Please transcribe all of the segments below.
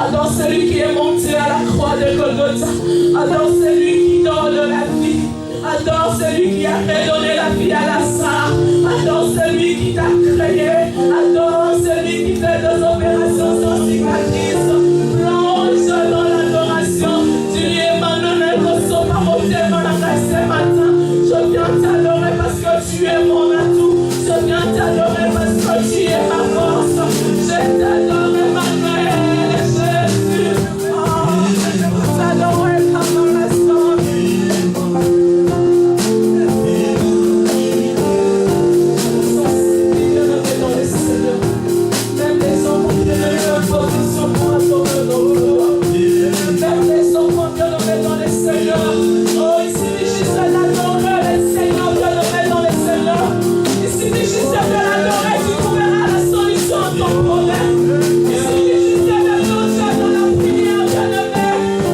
Adore celui qui est monté à la croix de Golgotha. Adore celui qui donne la vie. Adore celui qui a redonné la vie à Lazare. Adore celui qui t'a créé. Adore celui qui fait des opérations sans cicatrice. Plonge dans l'adoration. Tu es Emmanuel, ce matin. Je viens t'adorer parce que tu es mon atout. Je viens t'adorer parce que tu es ma force. Je t'adore, Emmanuel, Jésus. Oh, je veux t'adorer comme un instant. Même les enfants qui ne le position pour adorer nos gloires. Même les enfants qui le mettent dans les seigneurs. Oh, il suffit juste d'adorer les seigneurs, de le mettre dans les seigneurs. Il suffit juste de l'adorer, tu trouveras la solution à ton problème. Il suffit juste de l'adorer dans la prière, bien-aimé.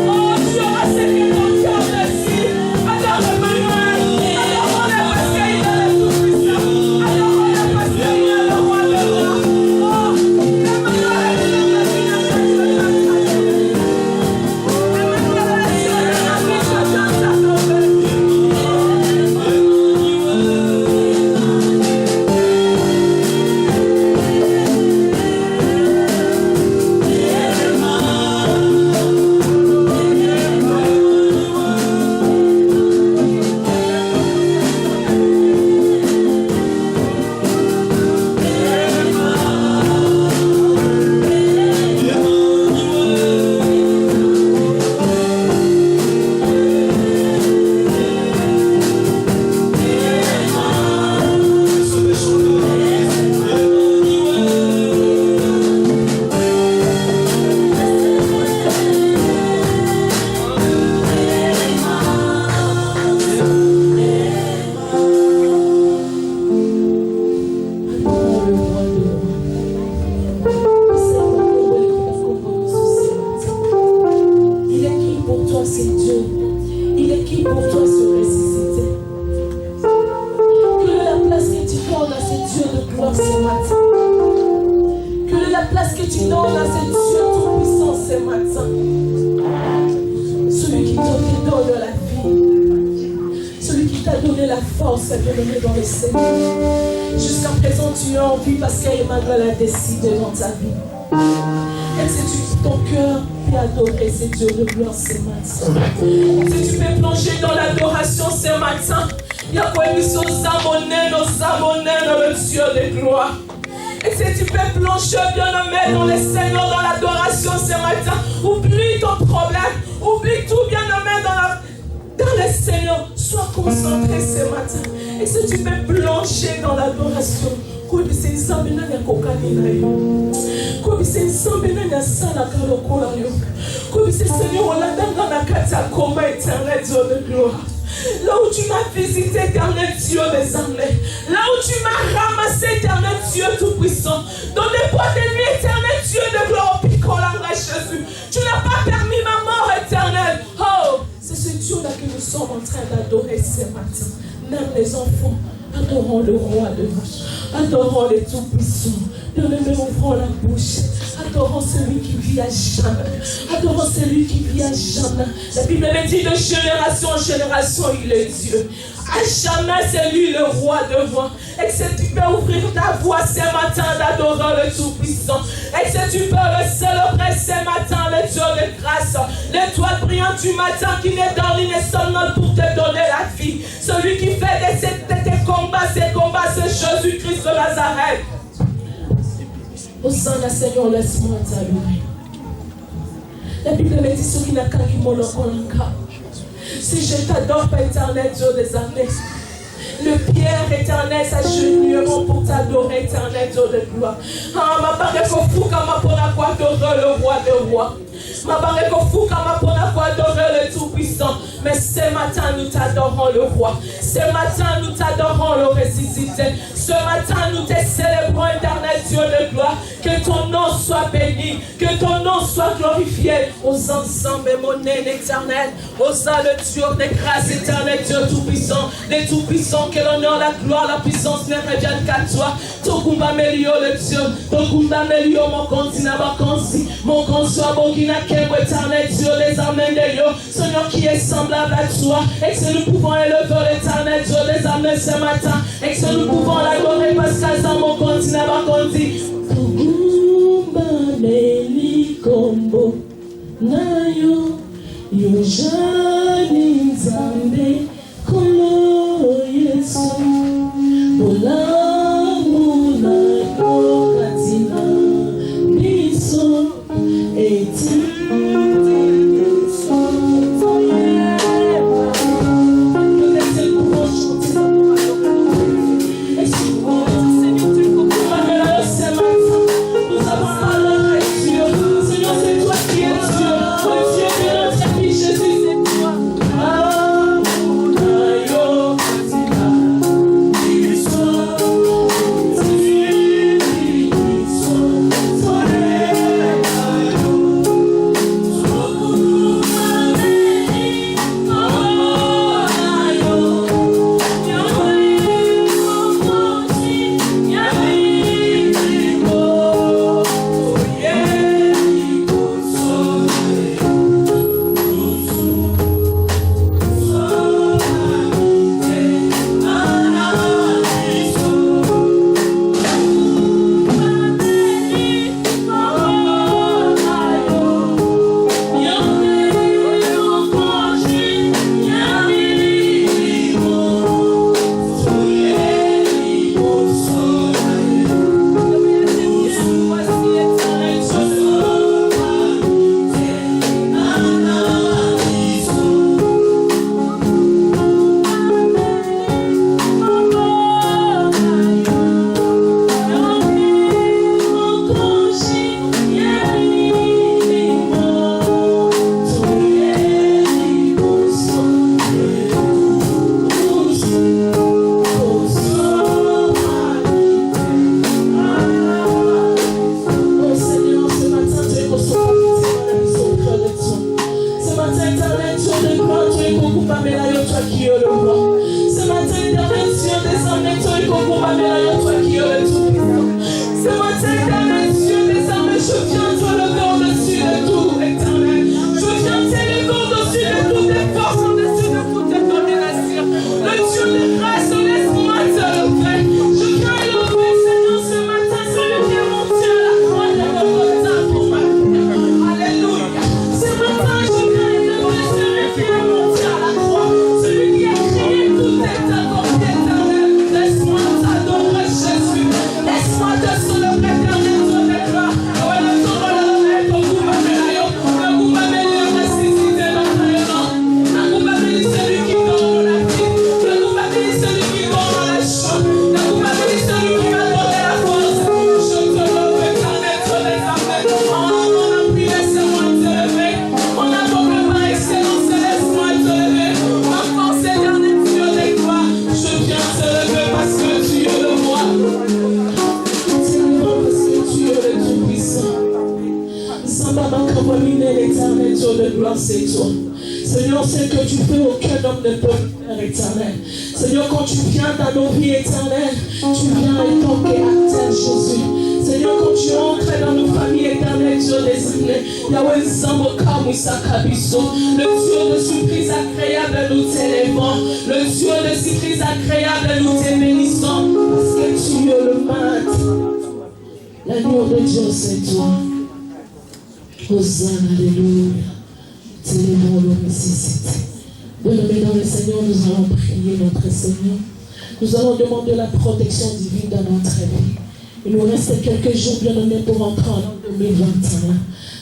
Oh, tu auras ce que ton cœur désire. Adore Emmanuel. Adore-le parce qu'il est le tout-puissant. Adore-le parce qu'il est le roi de roi. Oh, Emmanuel, jusqu'à présent tu es en vie parce qu'Emmanuel a décidé dans ta vie. Et si ton cœur peut adorer ce Dieu de gloire ce matin, si tu peux plonger dans l'adoration ce matin, il y a quoi nous sommes abonnés dans le Dieu de gloire. Et si tu peux plonger bien-aimé dans les seigneurs, dans l'adoration ce matin, oublie ton problème, oublie tout bien-aimé dans les seigneurs, sois concentré ce matin. Et si tu peux plonger dans l'adoration, comme c'est une sambina ya kokanina yo, comme c'est une sambina ya sana kalokola yo, comme c'est Seigneur olandanga na kati ya combat éternel Dieu de gloire. Là où tu m'as visité, éternel Dieu des armées, là où tu m'as ramassé, éternel Dieu tout-puissant, dans les bois de nuit, éternel Dieu de gloire, picolanga Jésus, tu n'as pas permis ma mort éternelle. Oh, c'est ce Dieu-là que nous sommes en train d'adorer ce matin. Même les enfants, adorons le roi de vache, adorons les tout-puissants, ne leur ouvrons la bouche, adorons celui qui vit à jamais, adorons celui qui vit à jamais. La Bible me dit de génération en génération, il est Dieu. À jamais, c'est lui le roi de roi. Et que si tu peux ouvrir ta voix ce matin d'adorer le Tout-Puissant. Et que si tu peux le célébrer ce matin, le Dieu de grâce. L'étoile brillante du matin qui n'est dans l'inestimable pour te donner la vie. Celui qui fait de tes combats, c'est Jésus-Christ de Nazareth. Au sein du Seigneur, laisse-moi t'adorer. La Bible me dit ce qui n'a qu'à qui si je t'adore, Père éternel, Dieu des armées, le pierre éternel s'agenouilleront pour t'adorer, éternel, Dieu de gloire. Ah, ma barre est fou comme pour la quoi adorer le roi des rois. Ma barre est fou comme pour la quoi adorer le tout-puissant. Mais ce matin, nous t'adorons le roi. Ce matin, nous t'adorons le ressuscité. Ce matin, nous te célébrons, éternel Dieu de gloire. Que ton nom soit béni, que ton nom soit glorifié aux ensembles monnaie éternelle. Osa le Dieu des grâces éternelles, Dieu tout-puissant, les tout-puissants, que l'honneur, la gloire, la puissance ne reviennent qu'à toi. Ton combat meilleur le Dieu, ton combat meilleur mon continent vacancy, mon consort, mon guinakeb éternel, Dieu les amène de yo, Seigneur qui est semblable à toi, et que nous pouvons élever l'éternel, Dieu les amène ce matin, et que nous pouvons l'adorer parce qu'à ça mon continent vacancy. Meli kombo nayo yojani nzambe kolo Yesu bolamu nayo katina biso eti Seigneur, c'est que tu fais aucun homme ne peut faire éternel. Seigneur, quand tu viens dans nos vies éternelles, tu viens et toquer à terre, Jésus. Seigneur, quand tu entres dans nos familles éternelles, Dieu des années, Yahweh Zambo Kamoussa Kabiso, le Dieu de surprise agréable, nous t'élevons. Le Dieu de surprise agréable, nous te bénissons. Parce que tu es le maître. L'amour de Dieu, c'est toi. Hosanna, alléluia. T'élevons nos nécessités. Bien-aimés dans le Seigneur, nous allons prier notre Seigneur. Nous allons demander la protection divine dans notre vie. Il nous reste quelques jours, bien-aimés, pour entrer en 2021.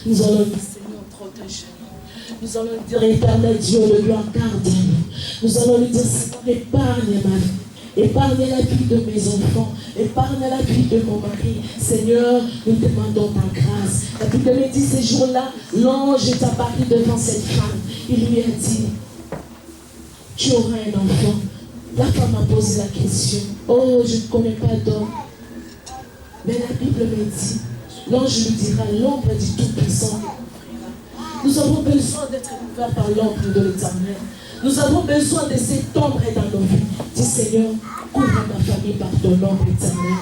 Nous allons dire, Seigneur, protège-nous. Nous allons dire, éternel Dieu, de gloire, garde-nous. Nous allons lui dire, Seigneur, épargne ma vie. Épargne la vie de mes enfants, épargne la vie de mon mari. Seigneur, nous demandons ta grâce. La Bible me dit ces jours-là, l'ange est apparu devant cette femme. Il lui a dit, tu auras un enfant. La femme a posé la question, oh, je ne connais pas d'homme. Mais la Bible me dit, L'ange lui dira, l'ombre du Tout-Puissant. Nous avons besoin d'être couverts par l'ombre de l'Éternel. Nous avons besoin de cette ombre dans nos vies. Dis Seigneur, couvre ma famille par ton ombre éternel.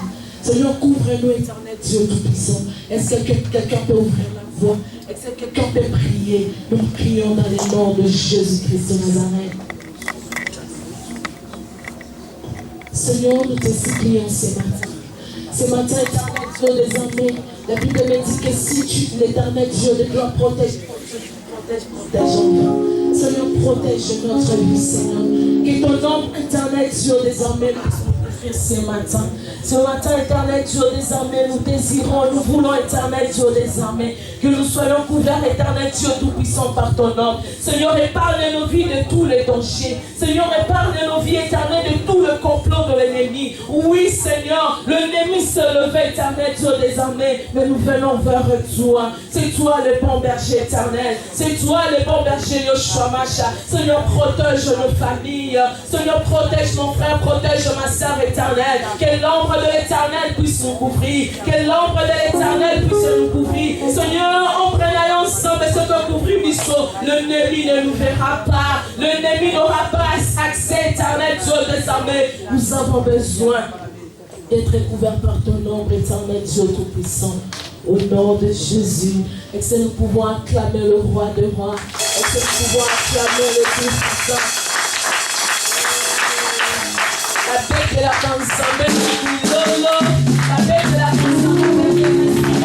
Seigneur, couvre-nous éternel Dieu Tout-Puissant. Est-ce que quelqu'un peut ouvrir la voix? Est-ce que quelqu'un peut prier? Nous prions dans le nom de Jésus-Christ de Nazareth. Seigneur, nous te supplions ce matin. Ce matin, éternel Dieu des armées, la Bible me dit que si tu, l'éternel Dieu, dois protéger, protège en vain. Seigneur, protège notre vie, Seigneur. Que ton ombre, éternel Dieu des armées, nous ce matin. Ce matin, éternel Dieu des armées, nous désirons, nous voulons, éternel Dieu des armées, que nous soyons couverts, éternel Dieu tout-puissant par ton nom. Seigneur, épargne nos vies de tous les dangers. Seigneur, épargne nos vies, éternel, de tout le complot de l'ennemi. Oui, Seigneur, l'ennemi se levait, éternel Dieu des armées, mais nous venons vers toi. C'est toi le bon berger éternel. C'est toi le bon berger, Yoshua Masha. Seigneur, protège nos familles. Seigneur, protège mon frère, protège ma sœur éternelle. Que l'ombre de l'éternel puisse nous couvrir. Que l'ombre de l'éternel puisse nous couvrir. Seigneur, on prenait ensemble ce que couvrir Bissot. L'ennemi ne nous verra pas. L'ennemi n'aura pas accès éternel, Dieu des armées. Nous avons besoin d'être couverts par ton ombre éternel, Dieu tout-puissant. Au nom de Jésus, et que nous pouvons acclamer le roi des rois. Et que nous pouvons acclamer le tout-puissant. La bête de la canzone, la bête de la canzone, la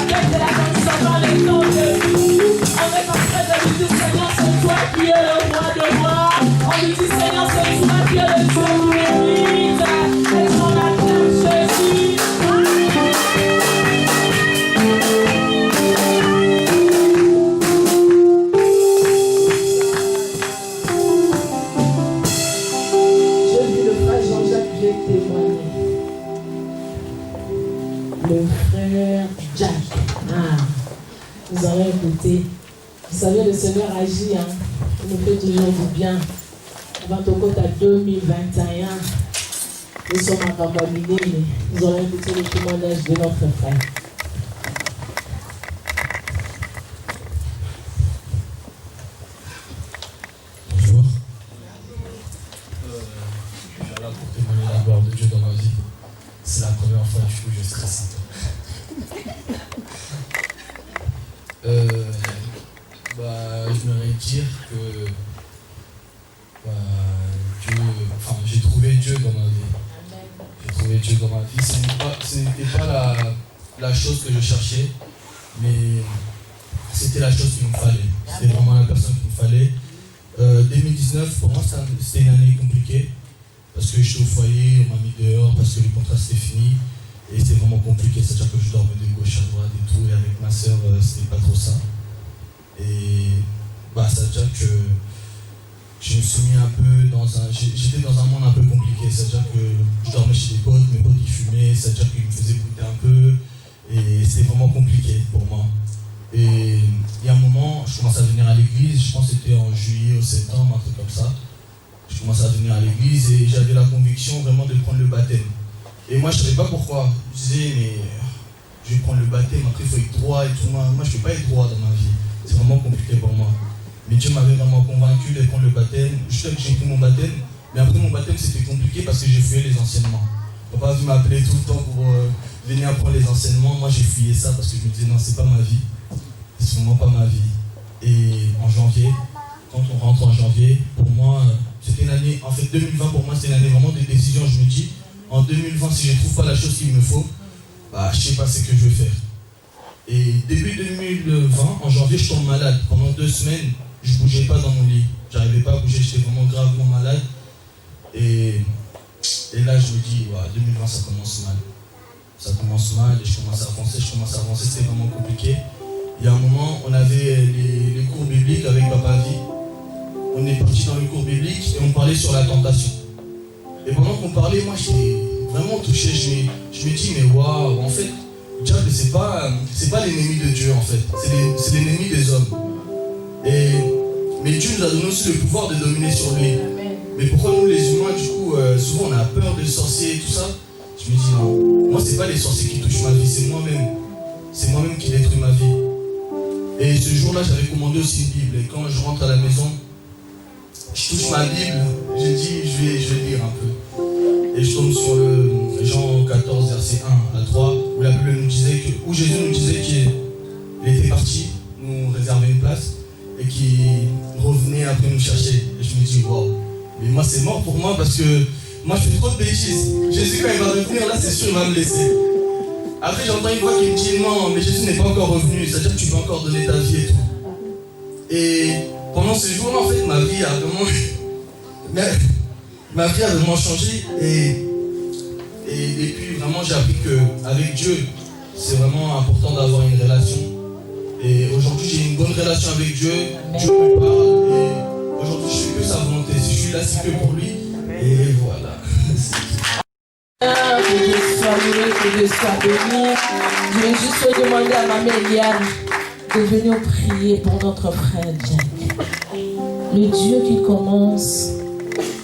bête de la canzone, les noms de nous. On est en train de lui dire, Seigneur, c'est toi qui es le roi de roi. On lui dit, Seigneur, c'est toi qui es le Dieu qui mérite. Et on acclame Jésus. Le frère Jack. Nous allons écouter. Vous savez, le Seigneur agit, hein. Il nous fait toujours du bien. Avant au côté à 2021, nous sommes en Cambamine, mais nous allons écouter le témoignage de notre frère. Bonjour. Je suis là pour témoigner la gloire de Dieu dans ma vie. C'est la première fois, du coup, je stresse un peu. J'aimerais dire que Dieu, j'ai trouvé Dieu dans ma vie. J'ai trouvé Dieu dans ma vie. Ce n'était pas la chose que je cherchais, mais c'était la chose qu'il me fallait. C'était vraiment la personne qu'il me fallait. 2019, pour moi, c'était une année compliquée. Parce que j'étais au foyer, on m'a mis dehors, parce que le contrat c'était fini. Et c'était vraiment compliqué, c'est-à-dire que je dormais de gauche à droite et tout. Et avec ma soeur, c'était pas trop ça. Et c'est-à-dire que je me suis mis un peu j'étais dans un monde un peu compliqué. C'est-à-dire que je dormais chez des potes, mes potes ils fumaient, c'est-à-dire qu'ils me faisaient goûter un peu. Et c'était vraiment compliqué pour moi. Et il y a un moment, je commençais à venir à l'église, je pense que c'était en juillet ou septembre, un truc comme ça. Je commençais à venir à l'église et j'avais la conviction vraiment de prendre le baptême. Et moi je ne savais pas pourquoi. Je disais mais je vais prendre le baptême, après il faut être droit et tout. Moi je ne peux pas être droit dans ma vie. C'est vraiment compliqué pour moi. Mais Dieu m'avait vraiment convaincu de prendre le baptême. Je sais que j'ai pris mon baptême, mais après mon baptême c'était compliqué parce que j'ai fuyé les enseignements. Papa a vu m'appeler tout le temps pour venir apprendre les enseignements. Moi j'ai fuyé ça parce que je me disais non, c'est pas ma vie. C'est vraiment pas ma vie. Et en janvier, quand on rentre en janvier, pour moi, c'était une année, en fait 2020 pour moi c'était une année vraiment de décision. Je me dis, en 2020 si je ne trouve pas la chose qu'il me faut, je ne sais pas ce que je vais faire. Et début 2020, en janvier, je tombe malade. Pendant 2 semaines, je ne bougeais pas dans mon lit. Je n'arrivais pas à bouger, j'étais vraiment gravement malade. Et là je me dis, 2020 ça commence mal. Ça commence mal et je commence à avancer, c'était vraiment compliqué. Il y a un moment, on avait les cours bibliques avec Papa Vie. On est parti dans le cours biblique et on parlait sur la tentation. Et pendant qu'on parlait, moi j'étais vraiment touché. Je me dis, mais waouh, en fait, le diable, c'est pas l'ennemi de Dieu en fait. C'est l'ennemi des hommes. Mais Dieu nous a donné aussi le pouvoir de dominer sur lui. Mais pourquoi nous les humains, du coup, souvent on a peur des sorciers et tout ça? Je me dis non, moi, c'est pas les sorciers qui touchent ma vie, c'est moi-même. C'est moi-même qui détruis ma vie. Et ce jour-là, j'avais commandé aussi une Bible. Et quand je rentre à la maison, je touche ma Bible, je dis, je vais lire un peu. Et je tombe sur le Jean 14, verset 1 à 3, où la Bible nous disait où Jésus nous disait qu'il était parti, nous réserver une place, et qu'il revenait après nous chercher. Et je me dis, waouh, mais moi c'est mort pour moi parce que moi je fais trop de bêtises. Jésus, quand il va revenir, là c'est sûr il va me laisser. Après j'entends une voix qui me dit, non, mais Jésus n'est pas encore revenu, c'est-à-dire que tu peux encore donner ta vie et tout. Et pendant ce jour-là, en fait, ma vie a vraiment changé. Et puis vraiment j'ai appris qu'avec Dieu, c'est vraiment important d'avoir une relation. Et aujourd'hui j'ai une bonne relation avec Dieu. Dieu me parle et aujourd'hui je fais que sa volonté. Si je suis là, c'est que pour lui. Et voilà. Que Dieu soit loué, que Dieu soit béni. Je vais juste demander à ma mère Eliane de venir prier pour notre frère Jack. Le Dieu qui commence,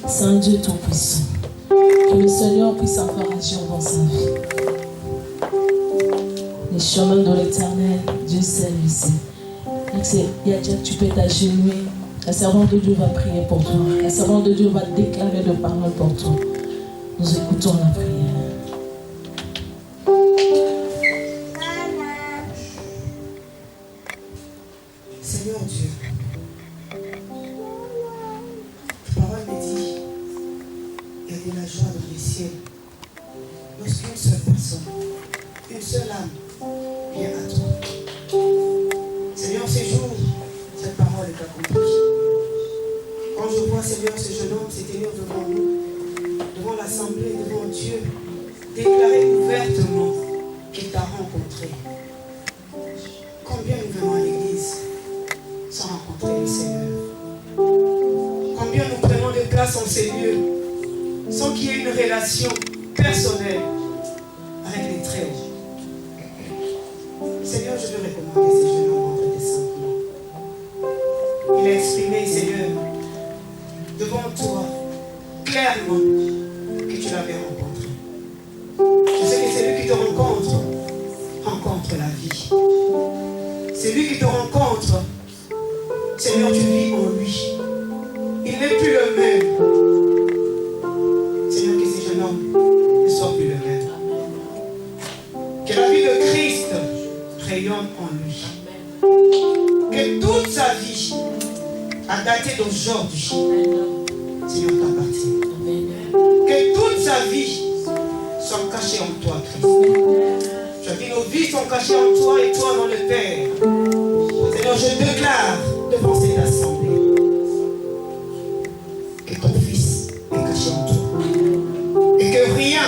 c'est un Dieu tout-puissant. Que le Seigneur puisse encore agir dans sa vie. Les chemins de l'éternel, Dieu sait, lui sait. Jack, tu peux t'agenouiller. La servante de Dieu va prier pour toi. La servante de Dieu va déclarer de paroles pour toi. Nous écoutons la prière. Seigneur Dieu, ta parole me dit, il y a de la joie dans les cieux. Lorsqu'une seule personne, une seule âme vient à toi. Seigneur, ces jours, cette parole est accomplie. Quand je vois, Seigneur, ce jeune homme se tenir devant nous, devant l'assemblée, devant Dieu, déclarer ouvertement qu'il t'a rencontré. Combien nous venons à l'église sans rencontrer le Seigneur? Combien nous prenons des places en ces lieux sans qu'il y ait une relation personnelle avec les très hauts? Seigneur, je veux recommander ces jeunes hommes entre tes saints. Il a exprimé, Seigneur, devant toi, clairement, que tu l'avais rencontré. Je sais que celui qui te rencontre la vie. Celui qui te rencontre, Seigneur, tu vis en lui. Il n'est plus le même. Seigneur, que ce jeune homme ne soit plus le même. Que la vie de Christ rayonne en lui. Que toute sa vie, à dater d'aujourd'hui, Seigneur, t'appartient. Que toute sa vie soit cachée en toi, Christ. Je dis, nos vies sont cachées en toi et toi dans le Père. Seigneur, je déclare devant cette assemblée que ton Fils est caché en toi. Et que rien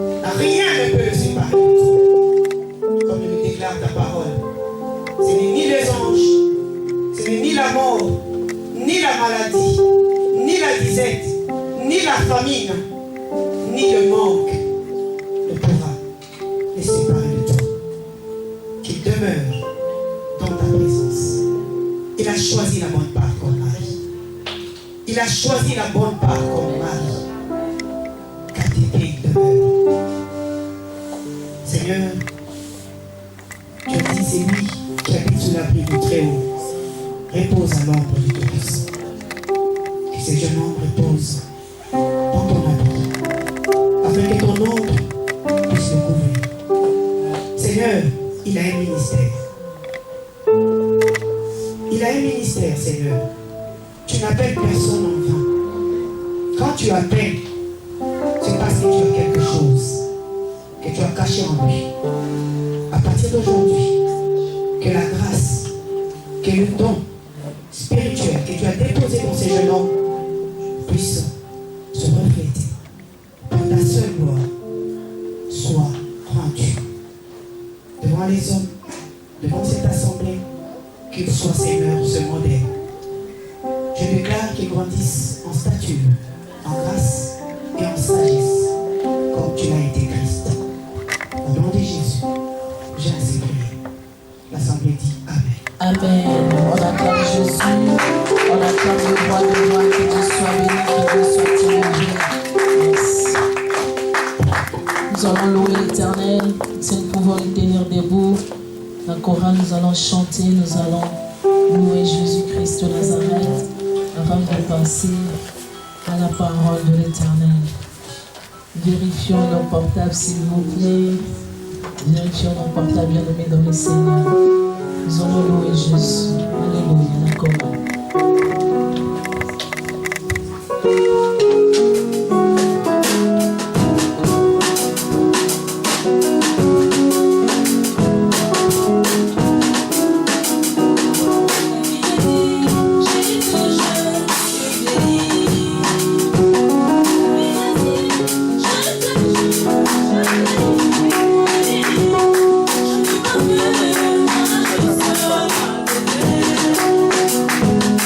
ne peut le séparer de toi. Comme il le déclare ta parole. Ce n'est ni les anges, ce n'est ni la mort, ni la maladie, ni la disette, ni la famine, ni le manque ne pourra les séparer de toi. Qu'il demeure dans ta présence. Il a choisi la bonne part comme mari. Il a choisi la bonne part comme mari. Car tes pieds demeurent. Seigneur, tu as dit, c'est lui qui habite sous l'abri du Très-Haut. Repose à l'ombre du Tout-Puissant. Que ce jeune homme repose dans ton abri, afin que ton ombre puisse le couvrir. Seigneur, il a un ministère. Il a un ministère, Seigneur. Tu n'appelles personne en vain. Quand tu appelles, c'est parce que tu as quelque chose que tu as caché en lui. À partir d'aujourd'hui, que la grâce, que le don spirituel que tu as déposé dans ces jeunes hommes puisse se refléter pour ta seule gloire soit rendue devant les hommes, devant cette assemblée, qu'ils soient Seigneur, ce modèle. Je déclare qu'ils grandissent en stature, en grâce et en sagesse, comme tu l'as été Christ. Au nom de Jésus, j'ai ainsi prié. L'assemblée dit Amen. Amen. On acclame Jésus. On acclame le roi de roi. Que Dieu soit béni, que Dieu soit élevé. Yes. Nous allons louer l'Éternel, si nous pouvons nous tenir debout. La chorale, nous allons chanter, nous allons louer Jésus-Christ de Nazareth avant de passer à la parole de l'Éternel. Vérifions nos portables, s'il vous plaît. Vérifions nos portables, bien-aimés dans le Seigneur. Nous allons louer Jésus. Alléluia, la chorale. Je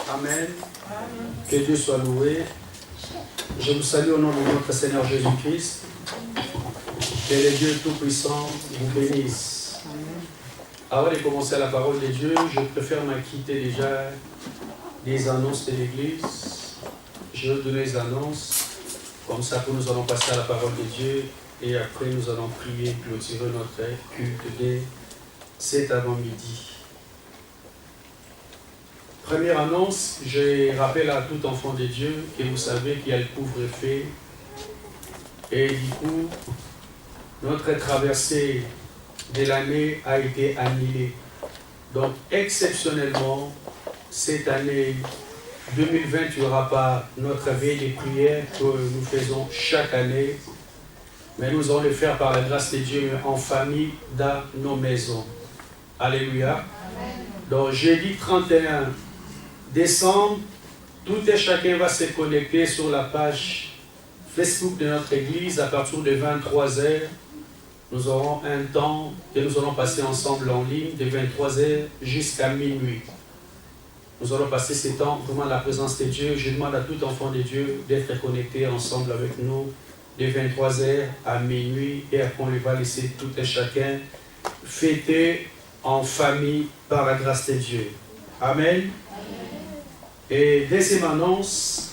Amen. Que Dieu soit loué. Je vous salue au nom de notre Seigneur Jésus-Christ. Que le Dieu Tout-Puissant vous bénisse. Avant de commencer la parole de Dieu, je préfère m'acquitter déjà des annonces de l'Église. Je vais donner les annonces. Comme ça, nous allons passer à la parole de Dieu. Et après, nous allons prier, clôturer notre culte dès cet avant-midi. Première annonce, je rappelle à tout enfant de Dieu que vous savez qu'il y a le couvre-feu. Et du coup, notre traversée de l'année a été annulée. Donc, exceptionnellement, cette année 2020, il n'y aura pas notre veille de prière que nous faisons chaque année. Mais nous allons le faire par la grâce de Dieu en famille dans nos maisons. Alléluia. Donc, jeudi 31 décembre, tout et chacun va se connecter sur la page Facebook de notre église à partir de 23h. Nous aurons un temps que nous allons passer ensemble en ligne de 23h jusqu'à minuit. Nous allons passer ce temps vraiment à la présence de Dieu. Je demande à tout enfant de Dieu d'être connecté ensemble avec nous de 23h à minuit et après on va laisser tout et chacun fêter en famille par la grâce de Dieu. Amen. Et deuxième annonce,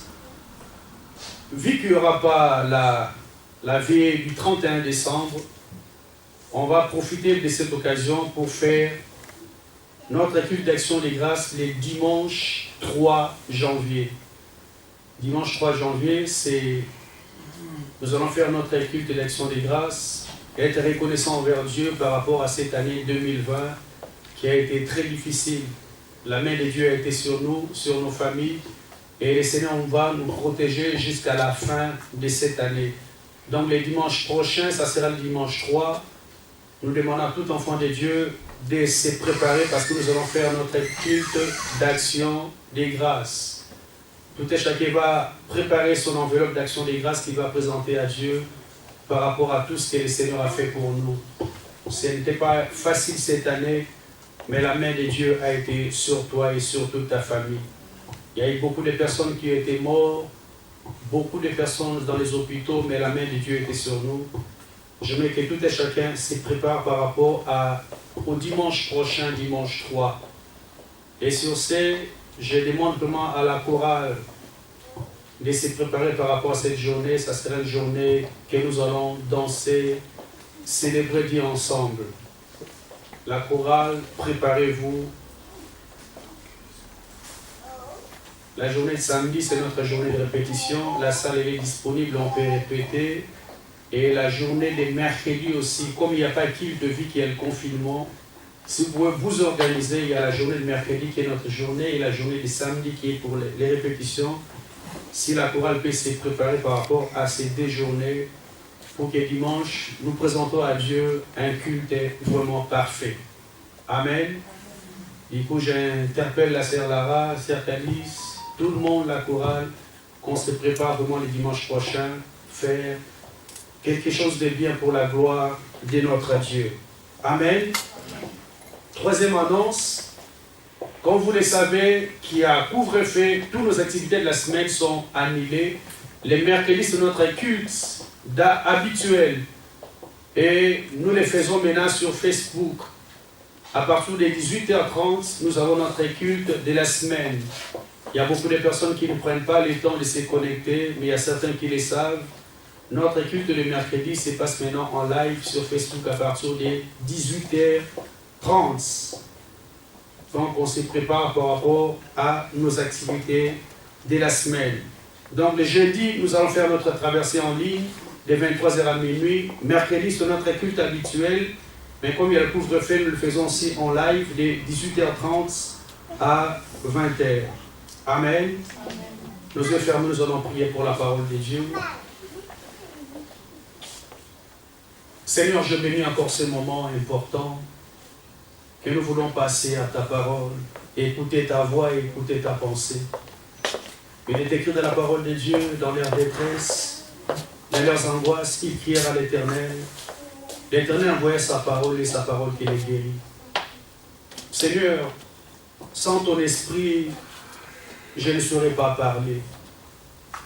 vu qu'il n'y aura pas la veille du 31 décembre, on va profiter de cette occasion pour faire notre culte d'action des grâces le dimanche 3 janvier. Dimanche 3 janvier, nous allons faire notre culte d'action des grâces et être reconnaissant envers Dieu par rapport à cette année 2020 qui a été très difficile. La main de Dieu a été sur nous, sur nos familles, et le Seigneur va nous protéger jusqu'à la fin de cette année. Donc le dimanche prochain, ça sera le dimanche 3. Nous demandons à tout enfant de Dieu de se préparer parce que nous allons faire notre culte d'action des grâces. Tout et chacun va préparer son enveloppe d'action des grâces qu'il va présenter à Dieu par rapport à tout ce que le Seigneur a fait pour nous. Ce n'était pas facile cette année, mais la main de Dieu a été sur toi et sur toute ta famille. Il y a eu beaucoup de personnes qui ont été mortes, beaucoup de personnes dans les hôpitaux, mais la main de Dieu était sur nous. Je veux que tout et chacun se prépare par rapport au dimanche prochain, dimanche 3. Et sur ce, je demande vraiment à la chorale de se préparer par rapport à cette journée. Ça sera une journée que nous allons danser, célébrer Dieu ensemble. La chorale, préparez-vous. La journée de samedi, c'est notre journée de répétition. La salle est disponible, on peut répéter. Et la journée de mercredi aussi, comme il n'y a pas qu'il de vie qui est le confinement, si vous pouvez vous organiser, il y a la journée de mercredi qui est notre journée et la journée de samedi qui est pour les répétitions. Si la chorale peut se préparer par rapport à ces deux journées, pour que dimanche, nous présentons à Dieu un culte vraiment parfait. Amen. Du coup, j'interpelle la sœur Lara, sœur Calice, tout le monde, la chorale, qu'on se prépare vraiment le dimanche prochain, faire quelque chose de bien pour la gloire de notre Dieu. Amen. Troisième annonce, comme vous le savez, qu'il y a couvre-feu, toutes nos activités de la semaine sont annulées. Les mercredis, c'est notre culte habituel. Et nous les faisons maintenant sur Facebook. À partir de 18h30, nous avons notre culte de la semaine. Il y a beaucoup de personnes qui ne prennent pas le temps de se connecter, mais il y a certains qui le savent. Notre culte le mercredi se passe maintenant en live sur Facebook à partir de 18h30. Donc on se prépare par rapport à nos activités de la semaine. Donc le jeudi, nous allons faire notre traversée en ligne de 23h à minuit. Mercredi, c'est notre culte habituel. Mais comme il y a le couvre-feu, nous le faisons aussi en live de 18h30 à 20h. Amen. Nous yeux fermés, nous allons prier pour la parole de Dieu. Seigneur, je bénis encore ce moment important que nous voulons passer à ta parole, écouter ta voix et écouter ta pensée. Il est écrit dans la parole de Dieu, dans leur détresse, dans leurs angoisses, ils prièrent à l'Éternel. L'Éternel envoyait sa parole et sa parole qui les guérit. Seigneur, sans ton esprit, je ne saurais pas parler.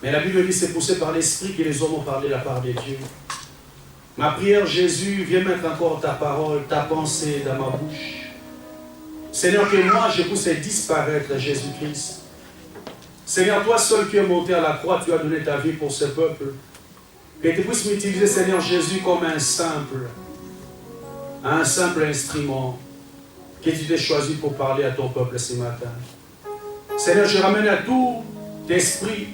Mais la Bible dit c'est poussé par l'esprit que les hommes ont parlé de la part de Dieu. Ma prière, Jésus, viens mettre encore ta parole, ta pensée dans ma bouche. Seigneur, que moi je puisse disparaître, Jésus-Christ. Seigneur, toi seul qui es monté à la croix, tu as donné ta vie pour ce peuple. Que tu puisses m'utiliser, Seigneur Jésus, comme un simple instrument que tu t'es choisi pour parler à ton peuple ce matin. Seigneur, je ramène à tout esprit,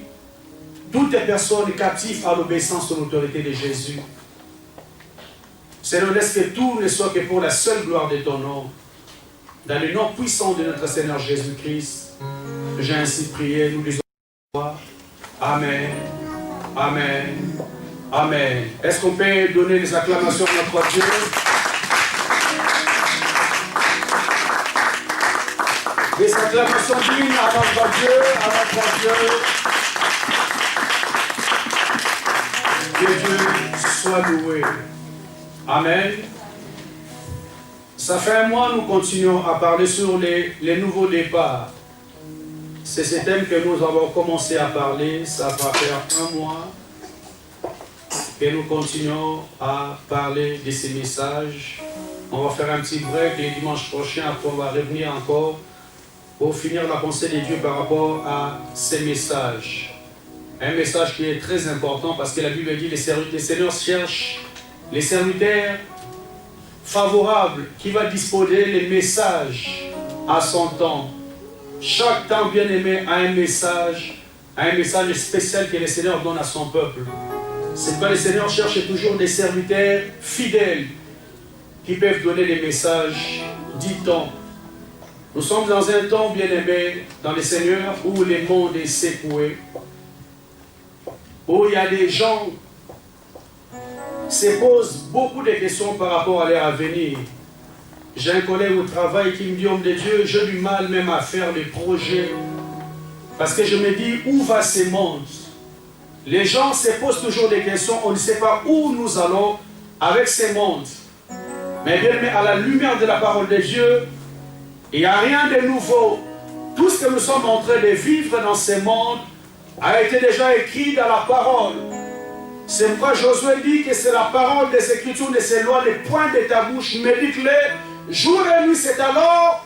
toutes les personnes captives à l'obéissance de l'autorité de Jésus. Seigneur, laisse que tout ne soit que pour la seule gloire de ton nom. Dans le nom puissant de notre Seigneur Jésus-Christ, j'ai ainsi prié, nous disons Amen, Amen, Amen. Est-ce qu'on peut donner des acclamations à notre Dieu? Des acclamations dignes à notre Dieu, à notre Dieu. Que Dieu soit loué. Amen. Ça fait un mois, nous continuons à parler sur les nouveaux départs. C'est ce thème que nous avons commencé à parler. Ça va faire un mois que nous continuons à parler de ces messages. On va faire un petit break le dimanche prochain. Après, on va revenir encore pour finir la pensée de Dieu par rapport à ces messages. Un message qui est très important parce que la Bible dit que les Seigneurs cherchent les serviteurs favorables qui va disposer les messages à son temps. Chaque temps bien-aimé a un message spécial que le Seigneur donne à son peuple. C'est pourquoi le Seigneur cherche toujours des serviteurs fidèles qui peuvent donner des messages du temps. Nous sommes dans un temps bien-aimé dans le Seigneur où le monde est secoué, où il y a des gens se posent beaucoup de questions par rapport à leur avenir. J'ai un collègue au travail qui me dit, homme de Dieu, j'ai du mal même à faire des projets parce que je me dis, où va ce monde? Les gens se posent toujours des questions, on ne sait pas où nous allons avec ce monde. Mais bien, à la lumière de la parole de Dieu, il n'y a rien de nouveau. Tout ce que nous sommes en train de vivre dans ce monde a été déjà écrit dans la parole. C'est pourquoi Josué dit que c'est la parole des Écritures, de ces lois, les points de ta bouche, médite-les, jour et nuit, c'est alors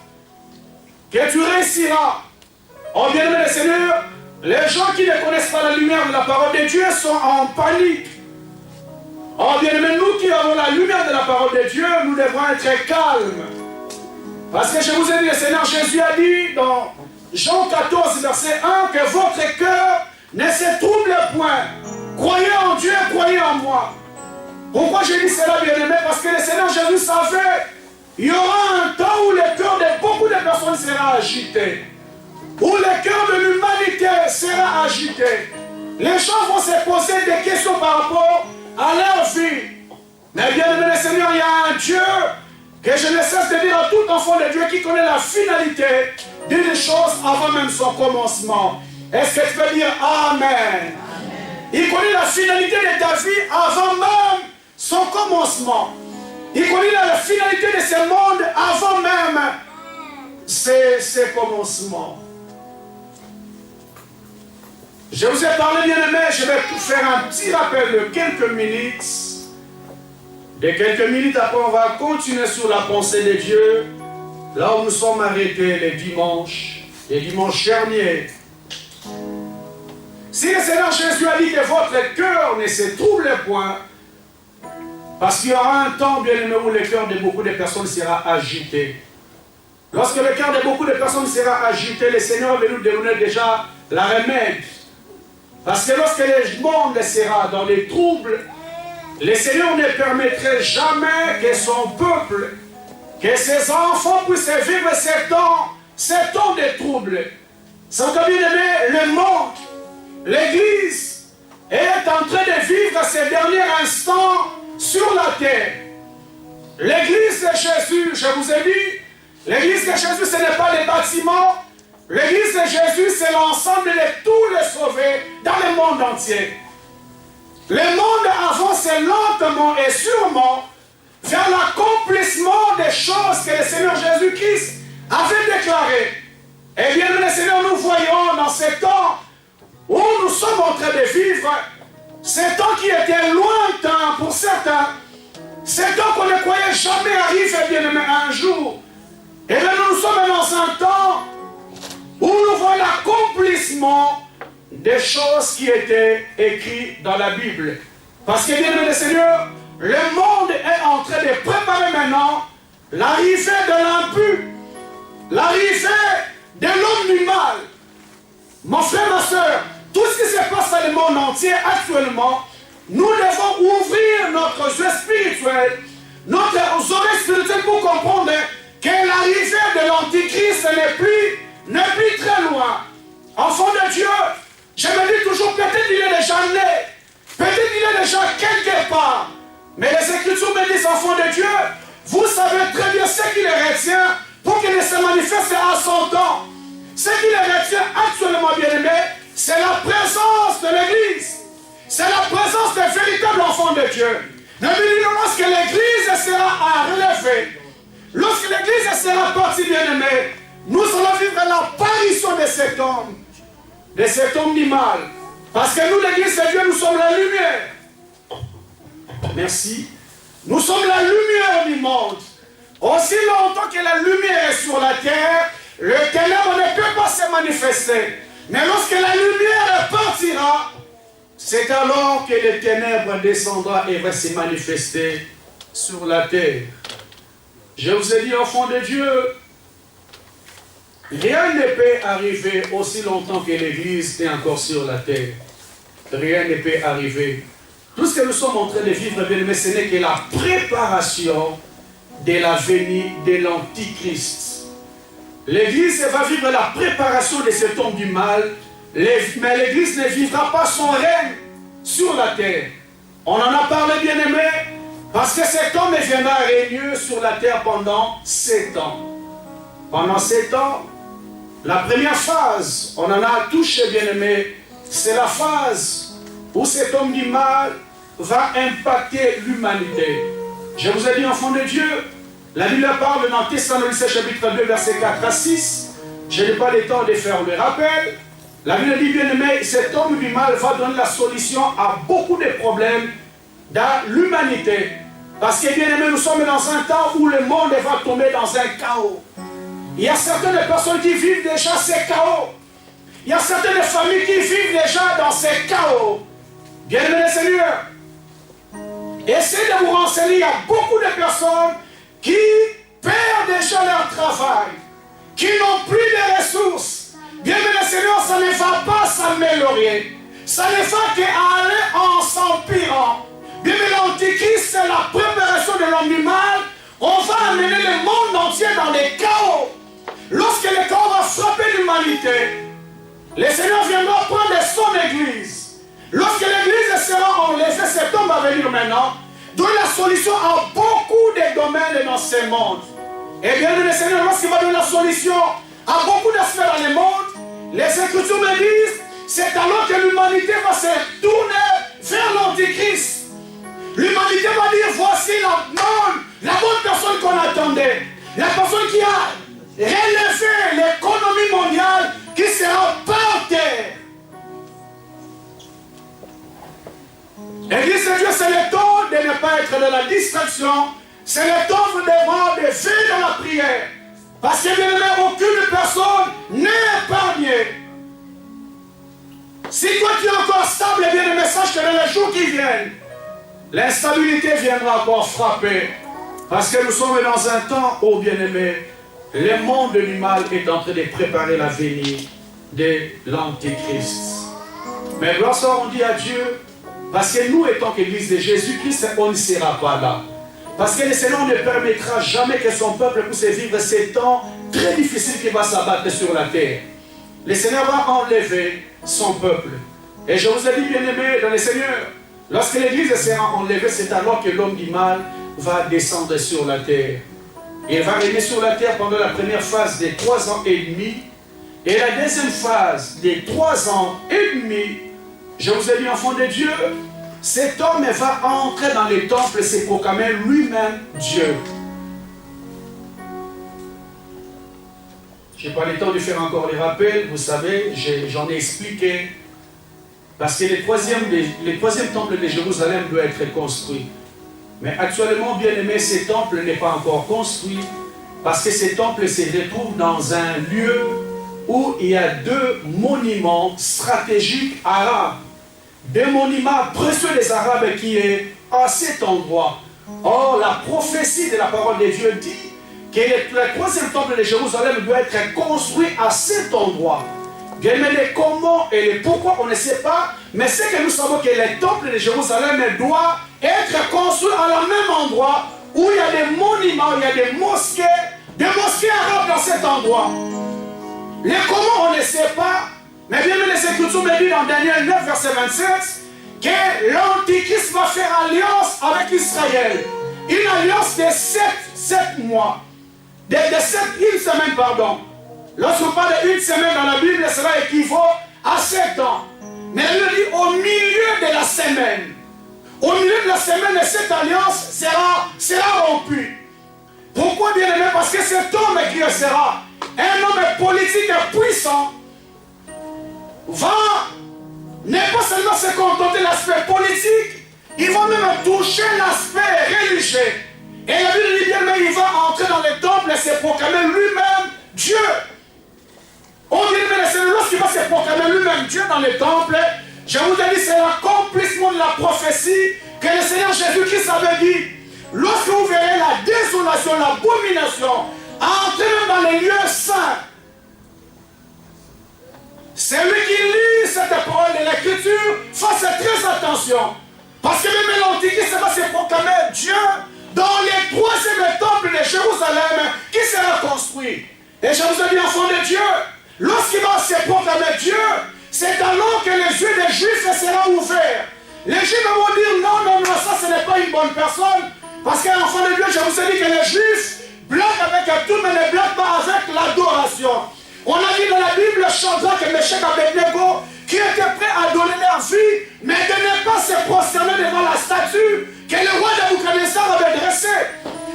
que tu réussiras. Oh bien-aimé le Seigneur, les gens qui ne connaissent pas la lumière de la parole de Dieu sont en panique. Oh bien-aimé, nous qui avons la lumière de la parole de Dieu, nous devons être calmes. Parce que je vous ai dit, le Seigneur Jésus a dit dans Jean 14, verset 1, que votre cœur ne se trouble point. Croyez en Dieu, croyez en moi. Pourquoi j'ai dit cela, bien-aimé? Parce que le Seigneur Jésus savait il y aura un temps où le cœur de beaucoup de personnes sera agité. Où le cœur de l'humanité sera agité. Les gens vont se poser des questions par rapport à leur vie. Mais bien-aimé le Seigneur, il y a un Dieu que je ne cesse de dire à tout enfant de Dieu qui connaît la finalité d'une chose avant même son commencement. Est-ce que tu peux dire Amen? Il connaît la finalité de ta vie avant même son commencement. Il connaît la finalité de ce monde avant même ses commencements. Je vous ai parlé, bien-aimé, je vais faire un petit rappel de quelques minutes. De quelques minutes après, on va continuer sur la pensée de Dieu. Là où nous sommes arrêtés les dimanches derniers. Si le Seigneur Jésus a dit que votre cœur ne se trouble point, parce qu'il y aura un temps, bien-aimé, où le cœur de beaucoup de personnes sera agité. Lorsque le cœur de beaucoup de personnes sera agité, le Seigneur va nous donner déjà la remède. Parce que lorsque le monde sera dans les troubles, le Seigneur ne permettrait jamais que son peuple, que ses enfants puissent vivre ces temps de troubles. Sans que, bien aimé, le monde, l'Église est en train de vivre ces derniers instants sur la terre. L'Église de Jésus, je vous ai dit, l'Église de Jésus, ce n'est pas les bâtiments. L'Église de Jésus, c'est l'ensemble de tous les sauvés dans le monde entier. Le monde avançait lentement et sûrement vers l'accomplissement des choses que le Seigneur Jésus-Christ avait déclarées. Eh bien, le Seigneur, nous voyons dans ces temps où nous sommes en train de vivre, ces temps qui étaient lointains pour certains, ces temps qu'on ne croyait jamais arriver, bien aimé, un jour. Et bien, nous sommes dans un temps où nous voyons l'accomplissement des choses qui étaient écrites dans la Bible. Parce que, bien aimé le Seigneur, le monde est en train de préparer maintenant l'arrivée de l'impur, l'arrivée de l'homme du mal. Mon frère, ma soeur, tout ce qui se passe dans le monde entier actuellement, nous devons ouvrir notre jeu spirituel, notre oreille spirituelle pour comprendre que l'arrivée de l'Antichrist n'est plus très loin. Enfant de Dieu, je me dis toujours, peut-être il est déjà né, peut-être il est déjà quelque part. Mais les Écritures me disent, enfant de Dieu, vous savez très bien ce qui les retient pour qu'il ne se manifeste à son temps. Ce qui les retient actuellement, bien-aimé, c'est la présence de l'Église. C'est la présence des véritables enfants de Dieu. Mais lorsque l'Église sera relevée, lorsque l'Église sera partie, bien-aimé, nous allons vivre l'apparition de cet homme du mal. Parce que nous, l'Église de Dieu, nous sommes la lumière. Merci. Nous sommes la lumière du monde. Aussi longtemps que la lumière est sur la terre, le ténèbre ne peut pas se manifester. Mais lorsque la lumière partira, c'est alors que le ténèbre descendra et va se manifester sur la terre. Je vous ai dit, enfants de Dieu, rien ne peut arriver aussi longtemps que l'Église est encore sur la terre. Rien ne peut arriver. Tout ce que nous sommes en train de vivre, bien aimé, ce n'est que la préparation de la venue de l'Antichrist. L'Église va vivre la préparation de cet homme du mal, mais l'Église ne vivra pas son règne sur la terre. On en a parlé, bien aimé, parce que cet homme viendra régner sur la terre pendant 7 ans. Pendant 7 ans, la première phase, on en a touché, bien aimé, c'est la phase où cet homme du mal va impacter l'humanité. Je vous ai dit, enfants de Dieu, la Bible parle dans Thessaloniciens chapitre 2, versets 4 à 6. Je n'ai pas le temps de faire le rappel. La Bible dit, bien aimé, cet homme du mal va donner la solution à beaucoup de problèmes dans l'humanité. Parce que, bien aimé, nous sommes dans un temps où le monde va tomber dans un chaos. Il y a certaines personnes qui vivent déjà ces chaos. Il y a certaines familles qui vivent déjà dans ces chaos. Bien aimé le Seigneur, essayez de vous renseigner, il y a beaucoup de personnes qui perdent déjà leur travail, qui n'ont plus de ressources. Bien aimé le Seigneur, ça ne va pas s'améliorer. Ça ne va qu'aller en s'empirant. Bien aimé, l'Antichrist, c'est la préparation de l'homme du mal. On va amener le monde entier dans les chaos. Lorsque le chaos va frapper l'humanité, le Seigneur viendra prendre son Église. Lorsque l'Église sera enlevée, cet homme va venir maintenant, donner la solution à beaucoup de domaines dans ce monde. Et bien, le Seigneur, lorsqu'il va donner la solution à beaucoup d'aspects dans le monde, les Écritures me disent, c'est alors que l'humanité va se tourner vers l'Antichrist. L'humanité va dire, voici la bonne personne qu'on attendait. La personne qui a relevé l'économie mondiale, qui sera par terre. L'église de Dieu, c'est le temps de ne pas être dans la distraction. C'est le temps vraiment de veiller dans la prière. Parce que bien aimé, aucune personne n'est épargnée. Si toi tu es encore stable, bien aimé, sache que dans les jours qui viennent, l'instabilité viendra encore frapper. Parce que nous sommes dans un temps où, bien aimé, le monde du mal est en train de préparer la venue de l'Antéchrist. Mais gloire soit rendue à Dieu. Parce que nous, étant qu'Église de Jésus-Christ, on ne sera pas là. Parce que le Seigneur ne permettra jamais que son peuple puisse vivre ces temps très difficiles qui vont s'abattre sur la terre. Le Seigneur va enlever son peuple. Et je vous ai dit, bien aimé, dans le Seigneur, lorsque l'Église sera enlevée, c'est alors que l'homme du mal va descendre sur la terre. Il va régner sur la terre pendant la première phase de 3 ans et demi. Et la deuxième phase de 3 ans et demi, je vous ai dit, enfants de Dieu, cet homme va entrer dans le temple et se proclamer lui-même Dieu. Je n'ai pas le temps de faire encore les rappels, vous savez, j'en ai expliqué. Parce que le troisième temple de Jérusalem doit être construit. Mais actuellement, bien aimé, ce temple n'est pas encore construit. Parce que ce temple se retrouve dans un lieu où il y a 2 monuments stratégiques arabes. 2 monuments précieux des Arabes qui est à cet endroit. Or, la prophétie de la parole de Dieu dit que le troisième temple de Jérusalem doit être construit à cet endroit. Bien aimé, comment et le pourquoi, on ne sait pas, mais c'est que nous savons que le temple de Jérusalem doit être construit à le même endroit où il y a des monuments, il y a des mosquées arabes dans cet endroit. Les comment, on ne sait pas, mais bien aimé, les Écritures me disent dans Daniel 9, verset 27, que l'Antichrist va faire alliance avec Israël. Une alliance de 7 mois. Une semaine, pardon. Lorsqu'on parle d'une semaine dans la Bible, cela équivaut à 7 ans. Mais elle le dit au milieu de la semaine. Au milieu de la semaine, cette alliance sera rompue. Pourquoi, bien aimé? Parce que cet homme qui sera un homme politique et puissant va ne pas seulement se contenter de l'aspect politique, il va même toucher l'aspect religieux. Et la Bible dit bien, mais il va entrer dans le temple et se proclamer lui-même Dieu. On dit, mais lorsqu'il va se proclamer lui-même Dieu dans le temple, je vous ai dit, c'est l'accomplissement de la prophétie que le Seigneur Jésus-Christ avait dit. Lorsque vous verrez la désolation, l'abomination, entrer même dans les lieux saints, celui qui lit cette parole de l'Écriture, fasse très attention. Parce que même l'Antichrist va se proclamer Dieu dans le 3e temple de Jérusalem qui sera construit. Et je vous ai dit, enfant de Dieu, lorsqu'il va se proclamer Dieu, c'est alors que les yeux des Juifs seront ouverts. Les Juifs vont dire non, ça ce n'est pas une bonne personne. Parce qu'un enfant de Dieu, je vous ai dit que les Juifs blaguent avec tout, mais ne blaguent pas avec l'adoration. On a dit dans la Bible, Shadrach et Meshach et Abednego, qui étaient prêts à donner leur vie, mais de ne pas se prosterner devant la statue que le roi Nabuchodonosor avait dressée.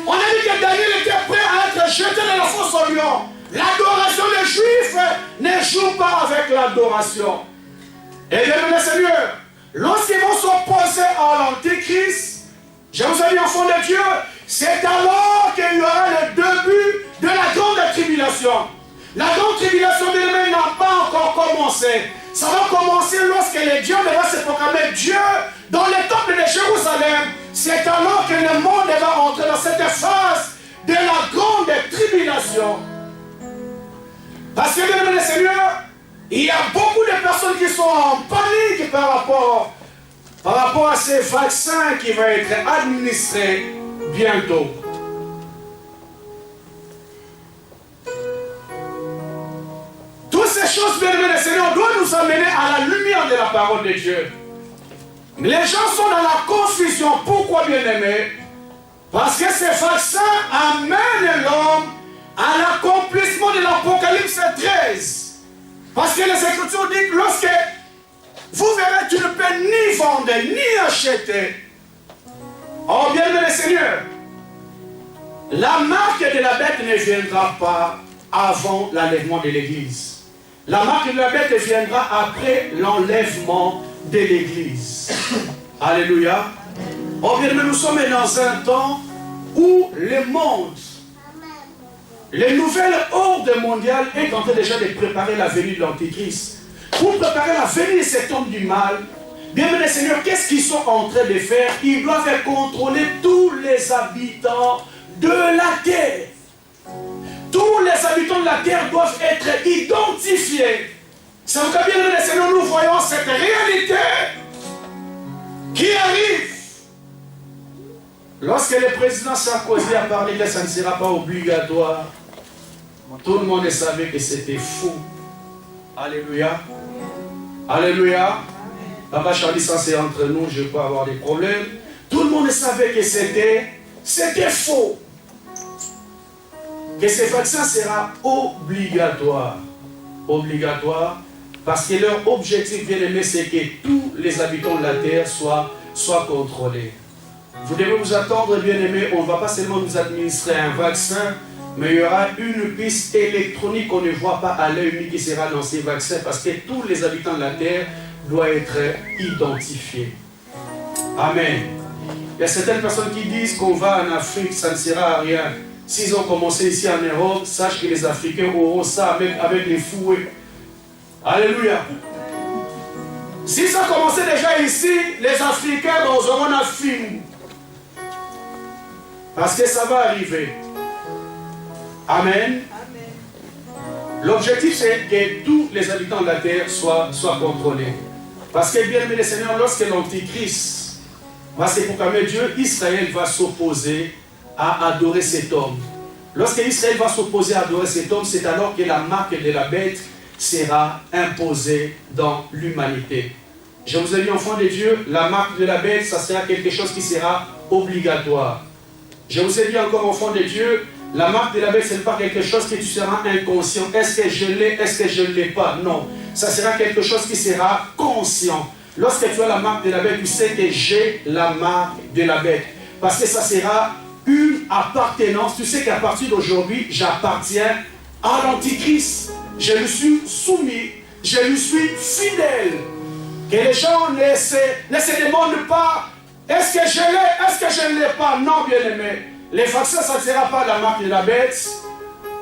On a dit que Daniel était prêt à être jeté dans la fosse au lion. L'adoration des Juifs ne joue pas avec l'adoration. Et bien, le Seigneur, lorsqu'ils vont s'opposer à l'Antichrist, je vous ai dit, enfant de Dieu, c'est alors qu'il y aura le début de la grande tribulation. La grande tribulation de l'humain n'a pas encore commencé. Ça va commencer lorsque le Dieu va se proclamer Dieu dans le temple de Jérusalem. C'est alors que le monde va entrer dans cette phase de la grande tribulation. Parce que, bien aimé le Seigneur, il y a beaucoup de personnes qui sont en panique par rapport à ces vaccins qui vont être administrés bientôt. Toutes ces choses, bien aimé le Seigneur, doivent nous amener à la lumière de la parole de Dieu. Les gens sont dans la confusion. Pourquoi, bien aimé? Parce que ces vaccins amènent l'homme à l'accomplissement de l'Apocalypse 13. Parce que les Écritures disent que lorsque vous verrez, tu ne peux ni vendre, ni acheter. Oh, bien aimé le Seigneur, la marque de la bête ne viendra pas avant l'enlèvement de l'Église. La marque de la bête viendra après l'enlèvement de l'Église. Alléluia. Oh, bien aimé, nous sommes dans un temps où le monde, les nouvelles hordes mondiales est en train déjà de préparer la venue de l'Antichrist. Pour préparer la venue de cet homme du mal, bien aimé Seigneur, qu'est-ce qu'ils sont en train de faire? Ils doivent contrôler tous les habitants de la terre. Tous les habitants de la terre doivent être identifiés. C'est pourquoi, bien aimé Seigneur, nous voyons cette réalité qui arrive. Lorsque le président Sarkozy a parlé que ça ne sera pas obligatoire, tout le monde savait que c'était faux. Alléluia. Alléluia. Papa Charlie, ça c'est entre nous, je peux avoir des problèmes. Tout le monde savait que c'était faux. Que ce vaccin sera obligatoire. Obligatoire. Parce que leur objectif, bien aimé, c'est que tous les habitants de la terre soient soit contrôlée. Vous devez vous attendre, bien-aimés, on ne va pas seulement nous administrer un vaccin, mais il y aura une piste électronique qu'on ne voit pas à l'œil nu qui sera dans ces vaccins, parce que tous les habitants de la terre doivent être identifiés. Amen. Il y a certaines personnes qui disent qu'on va en Afrique, ça ne sera à rien. S'ils ont commencé ici en Europe, sache que les Africains auront ça avec les fouets. Alléluia. Si ça a commencé déjà ici, les Africains auront un film. Parce que ça va arriver. Amen. L'objectif, c'est que tous les habitants de la terre soient contrôlés. Parce que, bien aimé les Seigneurs, lorsque l'Antichrist va se proclamer Dieu, Israël va s'opposer à adorer cet homme. Lorsque Israël va s'opposer à adorer cet homme, c'est alors que la marque de la bête sera imposée dans l'humanité. Je vous ai dit, enfants de Dieu, la marque de la bête, ça sera quelque chose qui sera obligatoire. Je vous ai dit encore, enfants de Dieu, la marque de la bête, ce n'est pas quelque chose que tu seras inconscient. Est-ce que je l'ai, est-ce que je ne l'ai pas? Non. Ça sera quelque chose qui sera conscient. Lorsque tu as la marque de la bête, tu sais que j'ai la marque de la bête. Parce que ça sera une appartenance. Tu sais qu'à partir d'aujourd'hui, j'appartiens à l'Antichrist. Je lui suis soumis. Je lui suis fidèle. Que les gens ne se demandent pas, est-ce que je l'ai, est-ce que je ne l'ai pas? Non, bien-aimé. Les vaccins, ça ne sera pas la marque de la bête.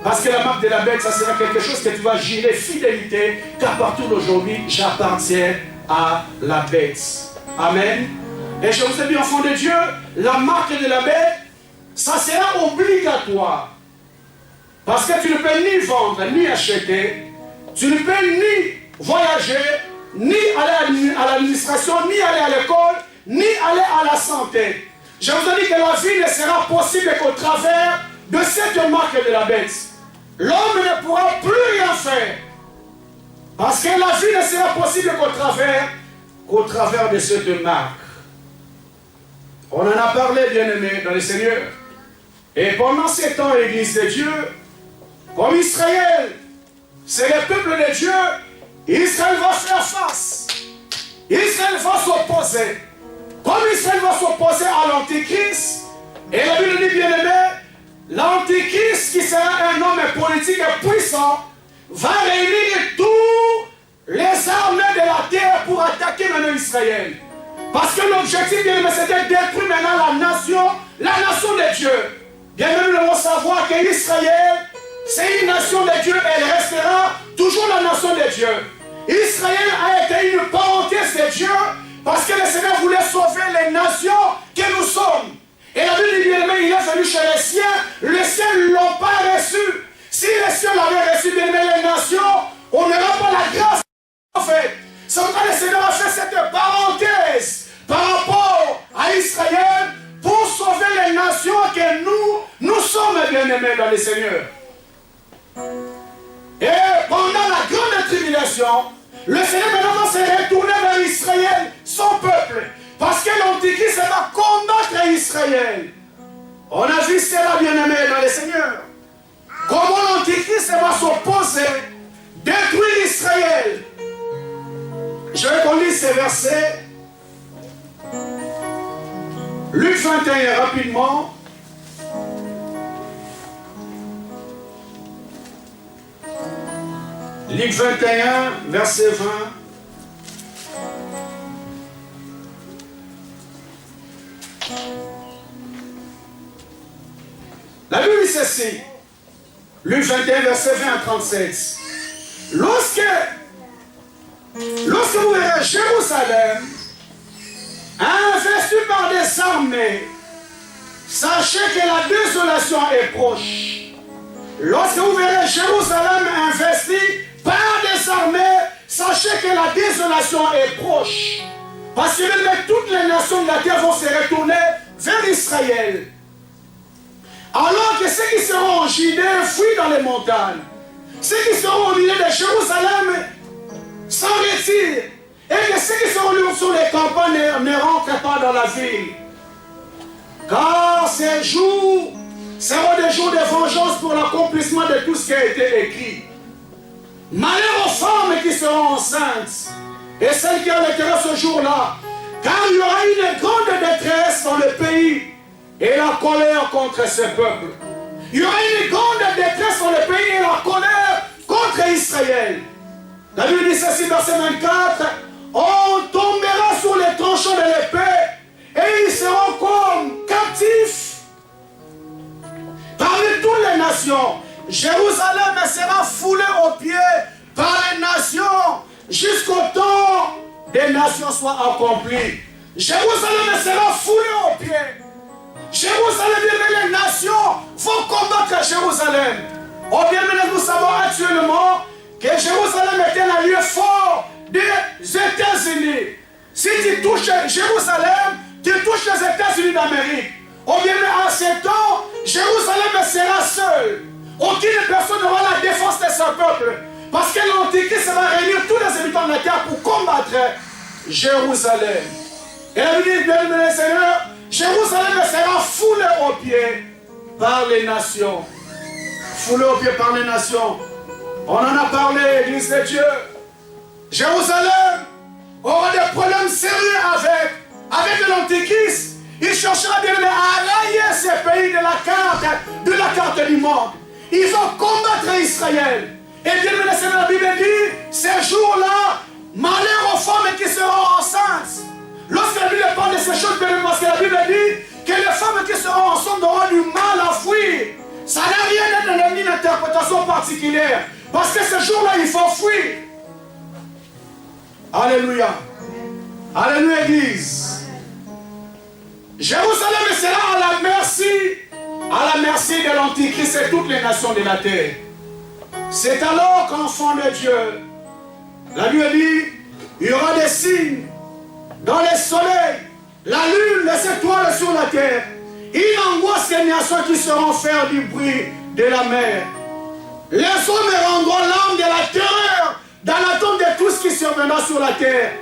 Parce que la marque de la bête, ça sera quelque chose que tu vas jurer fidélité. Qu'à partir d'aujourd'hui, j'appartiens à la bête. Amen. Et je vous ai dit, enfants de Dieu, la marque de la bête, ça sera obligatoire. Parce que tu ne peux ni vendre, ni acheter. Tu ne peux ni voyager, ni aller à l'administration, ni aller à l'école, ni aller à la santé. Je vous ai dit que la vie ne sera possible qu'au travers de cette marque de la bête. L'homme ne pourra plus rien faire. Parce que la vie ne sera possible qu'au travers de cette marque. On en a parlé, bien-aimés, dans le Seigneur. Et pendant ces temps, l'Église de Dieu, comme Israël, c'est le peuple de Dieu, Israël va faire face. Israël va s'opposer. Comme Israël va s'opposer à l'Antichrist, et la Bible dit, bien-aimé, l'Antichrist, qui sera un homme politique et puissant, va réunir tous les armées de la terre pour attaquer maintenant Israël. Parce que l'objectif, bien-aimé, c'était de détruire maintenant la nation de Dieu. Bien-aimé, nous devons savoir qu'Israël, c'est une nation de Dieu, et elle restera toujours la nation de Dieu. Israël a été une parenthèse de Dieu, parce que le Seigneur voulait sauver les nations que nous sommes. Et la Bible dit, bien-aimé, il est venu chez les siens ne l'ont pas reçu. Si les cieux l'avaient reçu, bien-aimé, les nations, on n'aura pas la grâce en fait. C'est pourquoi le Seigneur a fait cette parenthèse par rapport à Israël pour sauver les nations que nous sommes, bien-aimés dans le Seigneur. Et pendant la grande tribulation, le Seigneur maintenant va se retourner vers Israël, son peuple. Parce que l'Antichrist va combattre Israël. On a vu cela, bien-aimé, dans le Seigneur. Comment l'Antichrist va s'opposer, détruire Israël. Je vais qu'on lise ces versets. Luc 21, rapidement. Luc 21, verset 20. La Bible dit ceci. Luc 21, verset 20 à 37. Lorsque vous verrez Jérusalem investi par des armées, sachez que la désolation est proche. Lorsque vous verrez Jérusalem investi par des armées, sachez que la désolation est proche. Parce que toutes les nations de la terre vont se retourner vers Israël. Alors que ceux qui seront en Judée fuient dans les montagnes. Ceux qui seront au milieu de Jérusalem s'en retirent. Et que ceux qui seront sur les campagnes ne rentrent pas dans la ville. Car ces jours seront des jours de vengeance pour l'accomplissement de tout ce qui a été écrit. Malheur aux femmes qui seront enceintes et celles qui allaiteront ce jour-là, Car il y aura une grande détresse dans le pays et la colère contre ce peuple. Il y aura une grande détresse dans le pays et la colère contre Israël. La Bible dit ceci, verset 24. On tombera sur les tranchants de l'épée et ils seront comme captifs parmi toutes les nations. Jérusalem sera foulée aux pieds par les nations jusqu'au temps des nations soit accompli. Jérusalem sera foulée aux pieds. Jérusalem, les nations vont combattre Jérusalem. Oh bien, nous savons actuellement que Jérusalem est un lieu fort des États-Unis. Si tu touches Jérusalem, tu touches les États-Unis d'Amérique. Oh bien, mais en ce temps, Jérusalem sera seule. Aucune personne n'aura la défense de ce peuple. Parce que l'Antichrist va réunir tous les habitants de la terre pour combattre Jérusalem. Et la Bible dit, bien aimé le Seigneur, Jérusalem sera foulée aux pieds par les nations. Foulée aux pieds par les nations. On en a parlé, Église de Dieu. Jérusalem aura des problèmes sérieux avec l'Antichrist. Il cherchera bien à rayer ces pays de la carte du monde. Ils vont combattre Israël. Et bien aimé le Seigneur, la Bible dit, ces jours-là, malheur aux femmes qui seront enceintes. Lorsque la Bible parle de ces choses, parce que la Bible dit que les femmes qui seront enceintes auront du mal à fuir. Ça n'a rien d'être une interprétation particulière. Parce que ce jour-là, il faut fuir. Alléluia. Alléluia, Église. Jérusalem sera à la merci de l'Antichrist et toutes les nations de la terre. C'est alors qu'enfant de Dieu, la Bible dit, il y aura des signes dans le soleil, la lune, les étoiles sur la terre. Il angoisse ces nations qui seront faire du bruit de la mer. Les hommes rendront l'âme de la terreur dans l'attente de tout ce qui surviendra sur la terre,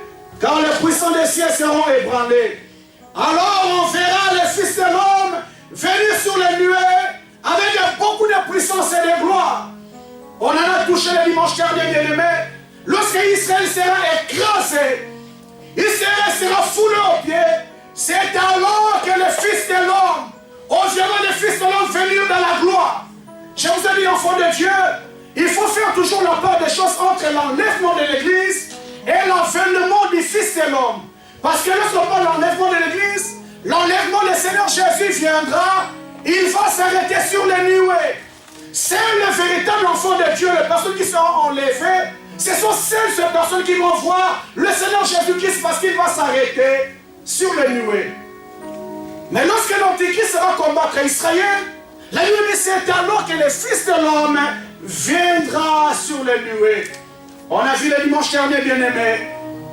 car les puissants des cieux seront ébranlés. Alors on verra les fils de l'homme venir sur les nuées avec beaucoup de puissance et de gloire. On en a touché le dimanche dernier, bien-aimé. Lorsque Israël sera écrasé, Israël sera foulé aux pieds. C'est alors que les fils de l'homme, on verra les fils de l'homme venir dans la gloire. Je vous ai dit, enfants de Dieu, il faut faire toujours la part des choses entre l'enlèvement de l'Église et l'avènement du Fils de l'homme. Parce que lorsqu'on parle de l'enlèvement de l'Église, l'enlèvement du Seigneur Jésus viendra, il va s'arrêter sur les nuées. C'est le véritable enfant de Dieu, les personnes qui seront enlevées, ce sont ces personnes qui vont voir le Seigneur Jésus-Christ parce qu'il va s'arrêter sur les nuées. Mais lorsque l'Antichrist va combattre Israël, la Bible dit c'est alors que le Fils de l'homme viendra sur les nuées. On a vu le dimanche dernier, bien-aimé,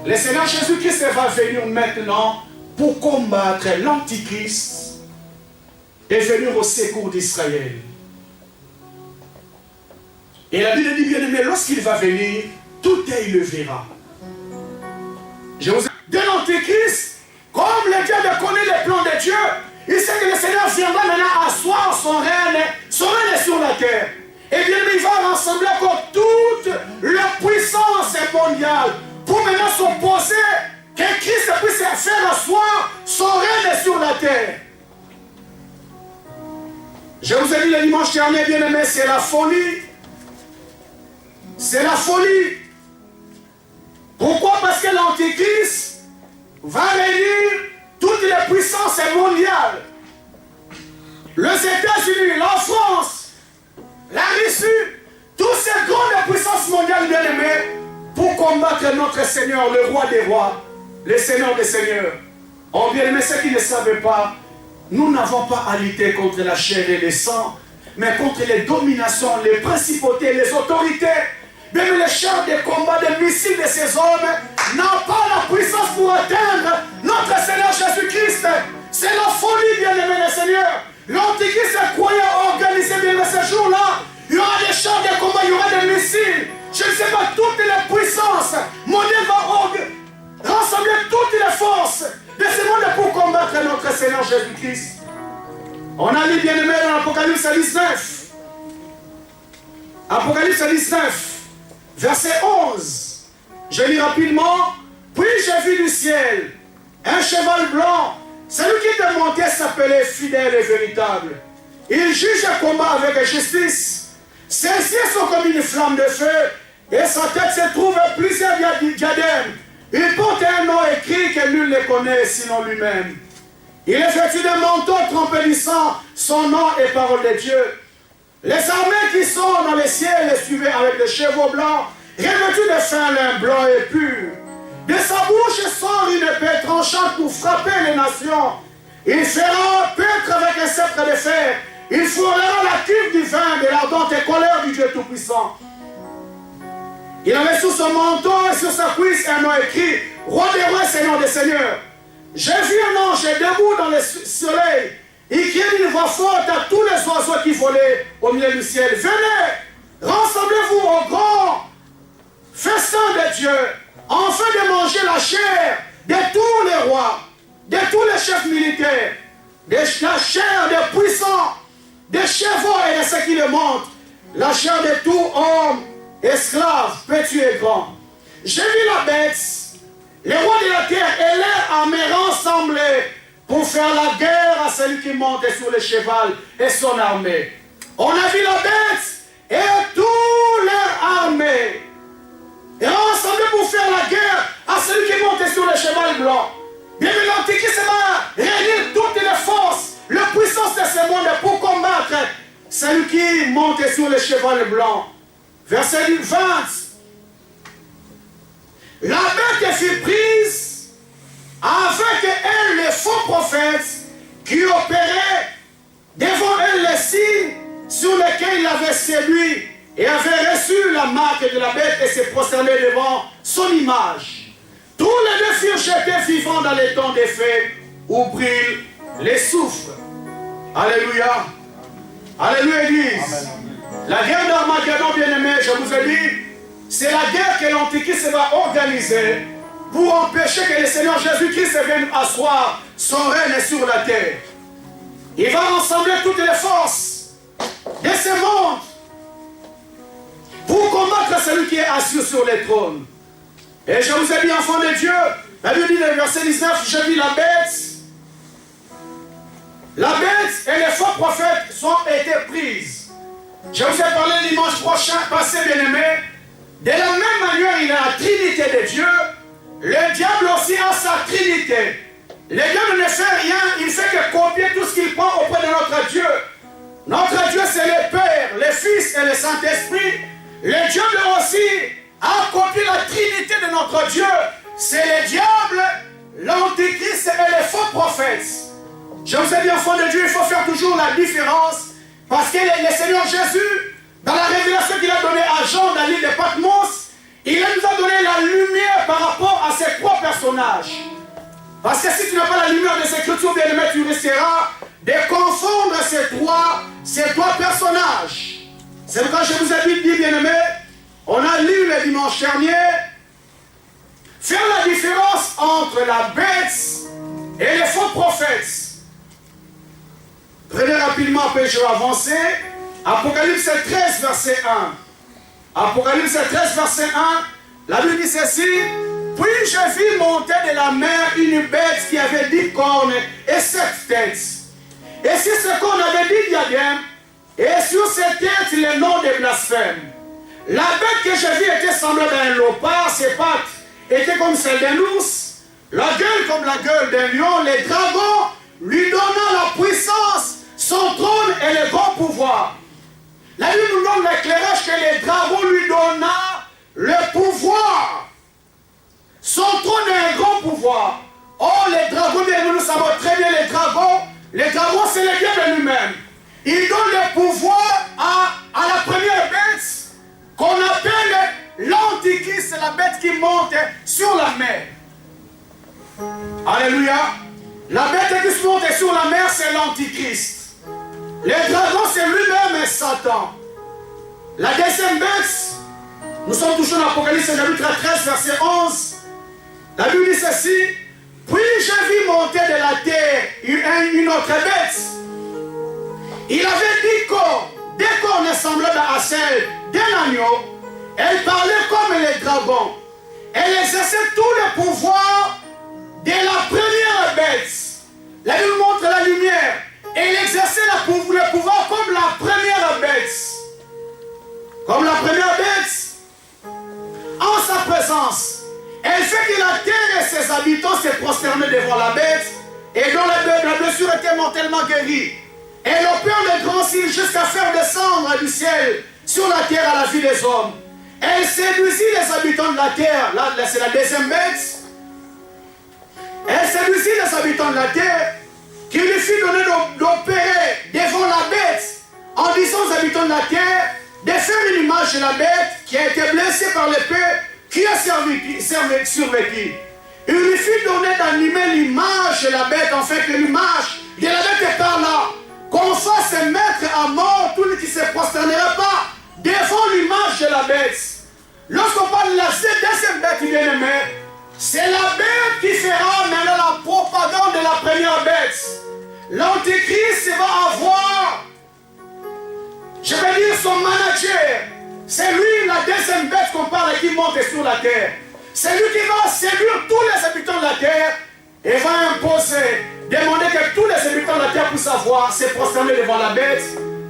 le Seigneur Jésus-Christ va venir maintenant pour combattre l'Antichrist et venir au secours d'Israël. Et la Bible dit, bien-aimé, lorsqu'il va venir, tout œil le verra. Je vous ai dit, de l'Antéchrist, comme le diable connaît les plans de Dieu, il sait que le Seigneur viendra maintenant asseoir son règne sur la terre. Et bien, il va rassembler encore toute la puissance mondiale pour maintenant s'opposer, que Christ puisse faire asseoir son règne sur la terre. Je vous ai dit le dimanche dernier, bien-aimé, c'est la folie. C'est la folie. Pourquoi? Parce que l'Antéchrist va réunir toutes les puissances mondiales. Les États-Unis, la France, la Russie, toutes ces grandes puissances mondiales, bien-aimées, pour combattre notre Seigneur, le roi des rois, le Seigneur des seigneurs. Oh bien-aimés, ceux qui ne savaient pas, nous n'avons pas à lutter contre la chair et le sang, mais contre les dominations, les principautés, les autorités. Même les chars de combat, des missiles de ces hommes n'ont pas la puissance pour atteindre notre Seigneur Jésus-Christ. C'est la folie, bien-aimés les seigneurs. L'Antéchrist croyait organiser bien ce jour-là. Il y aura des chars de combat, il y aura des missiles. Je ne sais pas, toutes les puissances mondiales vont rassembler toutes les forces de ce monde pour combattre notre Seigneur Jésus-Christ. On a lu, bien-aimés, dans l'Apocalypse 19. Apocalypse 19. Verset 11, je lis rapidement. Puis j'ai vu du ciel un cheval blanc. Celui qui était monté s'appelait fidèle et véritable. Il juge le combat avec justice. Ses yeux sont comme une flamme de feu et sa tête se trouve plusieurs diadèmes. Il porte un nom écrit que nul ne connaît sinon lui-même. Il est vêtu d'un manteau trempelissant, son nom est parole de Dieu. Les armées qui sont dans les ciels les suivaient avec des chevaux blancs, revêtus de fin lin blanc et pur. De sa bouche sort une épée tranchante pour frapper les nations. Il fera paître avec un sceptre de fer. Il fourrera la cuve du vin de l'ardente colère du Dieu Tout-Puissant. Il avait sous son manteau et sur sa cuisse un nom écrit, Roi des rois, Seigneur des seigneurs. J'ai vu un ange debout dans le soleil. Il criait d'une voix forte à tous les oiseaux qui volaient au milieu du ciel. Venez, rassemblez-vous au grand festin de Dieu, afin de manger la chair de tous les rois, de tous les chefs militaires, de la chair des puissants, des chevaux et de ceux qui le montent, la chair de tout homme, esclave, petit et grand. J'ai vu la bête, les rois de la terre et leur armée rassemblés pour faire la guerre à celui qui monte sur le cheval et son armée. On a vu la bête et toute leur armée et rassemblés pour faire la guerre à celui qui monte sur le cheval blanc. Bien que l'Antichrist va réunir toutes les forces, la puissance de ce monde pour combattre celui qui monte sur le cheval blanc. Verset 20. La bête fut prise avec elle les faux prophètes qui opéraient devant elle les signes sur lesquels il avait séduit et avait reçu la marque de la bête et s'est prosterné devant son image. Tous les deux furent jetés vivants dans les temps des feux où brillent les soufres. Alléluia. Alléluia, Église. La guerre d'Armageddon, bien-aimé, je vous ai dit, c'est la guerre que l'Antichrist va organiser pour empêcher que le Seigneur Jésus-Christ vienne asseoir son règne sur la terre. Il va rassembler toutes les forces de ce monde pour combattre celui qui est assis sur le trône. Et je vous ai dit, enfants de Dieu, la Bible dit dans le verset 19, je vis la bête. La bête et les faux prophètes sont été prises. Je vous ai parlé dimanche prochain, passé bien-aimé. De la même manière, il a la Trinité de Dieu. Le diable aussi a sa Trinité. Le diable ne fait rien, il fait que copier tout ce qu'il prend auprès de notre Dieu. Notre Dieu, c'est le Père, le Fils et le Saint-Esprit. Le diable aussi a copié la Trinité de notre Dieu. C'est le diable, l'Antichrist et les faux prophètes. Je vous ai dit, enfants de Dieu, il faut faire toujours la différence. Parce que le Seigneur Jésus, dans la révélation qu'il a donnée à Jean dans l'île de Patmos, il nous a donné la lumière par rapport à ces trois personnages. Parce que si tu n'as pas la lumière des Écritures, bien aimé, tu risqueras de confondre ces trois personnages. C'est pourquoi je vous ai dit, bien aimé, on a lu le dimanche dernier, faire la différence entre la bête et les faux prophètes. Prenez rapidement, après je vais avancer. Apocalypse 13, verset 1. Apocalypse 13, verset 1. La Bible dit ceci. Puis je vis monter de la mer une bête qui avait 10 cornes et 7 têtes. Et sur ce cornes avait 10 diadèmes. Et sur ces têtes, le nom de blasphème. La bête que je vis était semblable à un léopard. Ses pattes étaient comme celles d'un ours. La gueule comme la gueule d'un lion. Les dragons lui donnant la puissance, son trône et le grand pouvoir. La Bible nous donne l'éclairage que les dragons lui donna le pouvoir. Son trône est un grand pouvoir. Oh, les dragons, nous savons très bien les dragons c'est le diable lui-même. Il donne le pouvoir à la première bête qu'on appelle l'Antichrist, c'est la bête qui monte sur la mer. Alléluia. La bête qui se monte sur la mer, c'est l'Antichrist. Le dragon, c'est lui-même Satan. La deuxième bête, nous sommes toujours dans l'Apocalypse chapitre 13, verset 11. La Bible dit ceci. Puis je vis monter de la terre une autre bête. Il avait 10 cornes, 2 cornes semblables à celles d'un agneau. Elle parlait comme les dragons. Elle exerçait tout le pouvoir de la première bête. La Bible montre la lumière. Et il exerçait le pouvoir comme la première bête. Comme la première bête. En sa présence. Elle fait que la terre et ses habitants se prosternaient devant la bête. Et dont la blessure était mortellement guérie. Elle opère de grands signes jusqu'à faire descendre du ciel sur la terre à la vie des hommes. Elle séduisit les habitants de la terre. Là, c'est la deuxième bête. Elle séduisit les habitants de la terre qui lui fit donner d'opérer devant la bête en disant aux habitants de la terre de faire une image de la bête qui a été blessée par l'épée qui a survécu. Il lui fit donner d'animer l'image de la bête, en fait que l'image de la bête est par là. Qu'on fasse mettre à mort tous les qui ne se prosterneraient pas devant l'image de la bête. Lorsqu'on parle de la deuxième bête bien-aimée, c'est la bête qui fera maintenant la propagande de la première bête. L'Antéchrist va avoir, je vais dire, son manager. C'est lui la deuxième bête qu'on parle et qui monte sur la terre. C'est lui qui va séduire tous les habitants de la terre et va imposer, demander que tous les habitants de la terre puissent avoir, se prosterner devant la bête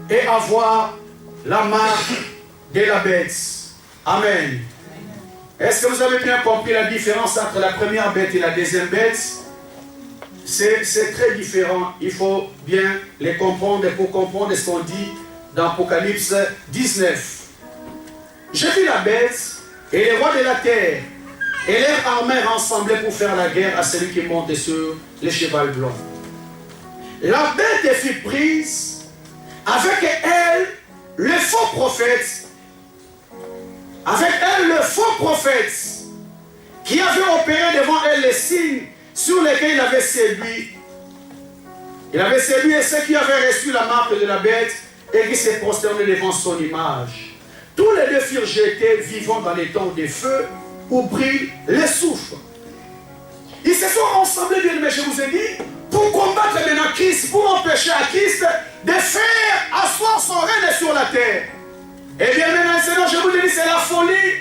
et avoir la marque de la bête. Amen. Est-ce que vous avez bien compris la différence entre la première bête et la deuxième bête? C'est très différent. Il faut bien les comprendre pour comprendre ce qu'on dit dans Apocalypse 19. J'ai vu la bête et les rois de la terre et leurs armées rassemblées pour faire la guerre à celui qui monte sur le cheval blanc. La bête fut prise avec elle le faux prophète. Avec elle le faux prophète qui avait opéré devant elle les signes sur lesquels il avait séduit. Il avait séduit ceux qui avaient reçu la marque de la bête et qui s'est prosterné devant son image. Tous les deux furent jetés vivants dans les temps des feux où brille le soufre. Ils se sont rassemblés, bien aimés, je vous ai dit, pour combattre maintenant Christ, pour empêcher à Christ de faire asseoir son règne sur la terre. Et bien maintenant, Seigneur, je vous le dis, c'est la folie,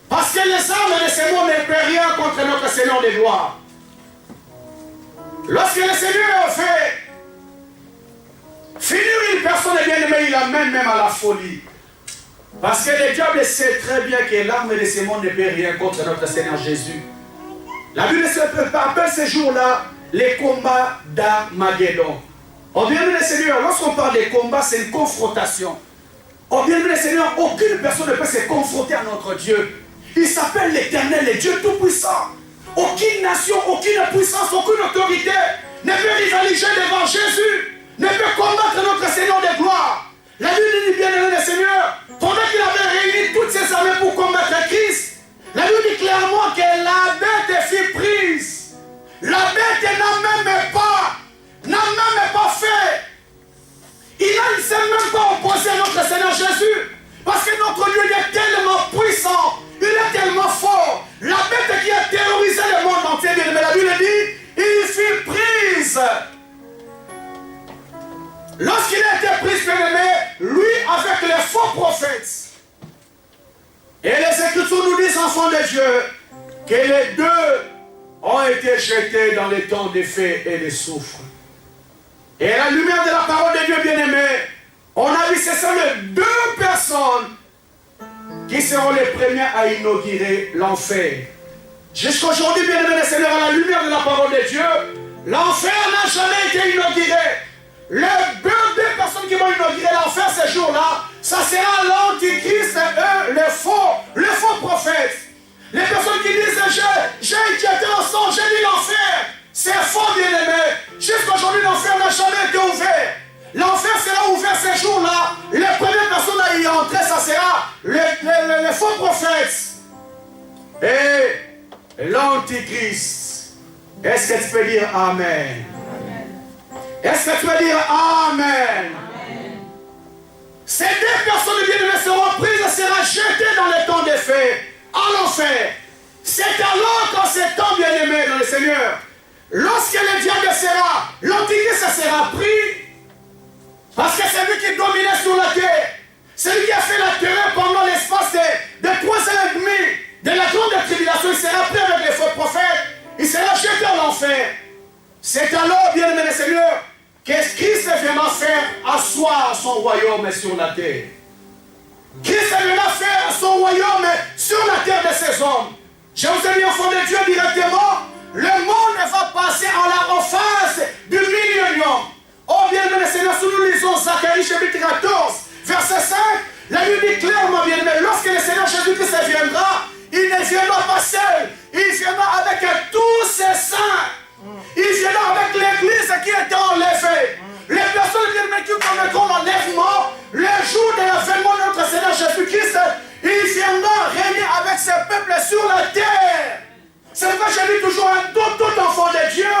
parce que les armes de ce monde ne peuvent rien contre notre Seigneur de gloire. Lorsque le Seigneur a fait finir une personne, bien aimée, il l'amène même à la folie. Parce que le diable sait très bien que l'arme de ce monde ne peut rien contre notre Seigneur Jésus. La Bible appelle ces jours-là les combats d'Armageddon. Oh bien aimé le Seigneur, lorsqu'on parle de combat, c'est une confrontation. Oh bien aimé le Seigneur, aucune personne ne peut se confronter à notre Dieu. Il s'appelle l'Éternel, le Dieu Tout-Puissant. Aucune nation, aucune puissance, aucune autorité ne peut rivaliser devant Jésus, ne peut combattre notre Seigneur de gloire. La Bible dit bien aimé le Seigneur, pendant qu'il avait réuni toutes ses armées pour combattre Christ, la Bible dit clairement que la bête fut prise. La bête n'a même pas fait. Il ne s'est même pas opposé à notre Seigneur Jésus. Parce que notre Dieu est tellement puissant, il est tellement fort. La bête qui a terrorisé le monde entier, mais la Bible dit, il fut prise. Lorsqu'il a été pris, bien-aimé, lui avec les faux prophètes. Et les Écritures nous disent, enfants de Dieu, que les deux ont été jetés dans les temps des fées et des soufres. Et à la lumière de la parole de Dieu, bien-aimé, on a vu que ce sont les deux personnes qui seront les premières à inaugurer l'enfer. Jusqu'à aujourd'hui, bien-aimé le Seigneur, à la lumière de la parole de Dieu, l'enfer n'a jamais été inauguré. Les deux personnes qui vont inaugurer l'enfer ces jours-là, ça sera l'Antichrist et le faux prophète. Les personnes qui disent j'ai inquiété le sang, j'ai dit l'enfer. C'est faux, bien-aimé. Jusqu'aujourd'hui, l'enfer n'a jamais été ouvert. L'enfer sera ouvert ces jours-là. Les premières personnes à y entrer, ça sera les faux prophètes et l'Antichrist. Est-ce que tu peux dire Amen? Est-ce que tu peux dire Amen? Ces deux personnes bien-aimées seront prises et seront jetées dans les temps des fées, à l'enfer. C'est alors qu'en ces temps bien-aimés dans le Seigneur, lorsque le diable sera, l'Antichrist sera pris, parce que c'est lui qui dominait sur la terre, c'est lui qui a fait la terreur pendant l'espace de 3 ans et demi de la grande tribulation. Il sera pris avec les faux prophètes, il sera jeté dans l'enfer. C'est alors, bien-aimé le Seigneur, que Christ viendra faire asseoir son royaume sur la terre. Christ viendra faire son royaume sur la terre de ses hommes. Je vous ai dit, enfant de Dieu, directement, le monde va passer en face du millénium. Oh, bien-aimé le Seigneur, si nous lisons Zacharie chapitre 14, verset 5, la Bible dit clairement, bien-aimé, lorsque le Seigneur Jésus-Christ viendra, il ne viendra pas seul, il viendra avec tous ses saints. Il viendra avec l'église qui est enlevée. Les personnes qui connaîtront l'enlèvement, le jour de l'avènement de notre Seigneur Jésus-Christ, il viendra régner avec ses peuples sur la terre. C'est pourquoi je dis toujours à tout enfant de Dieu,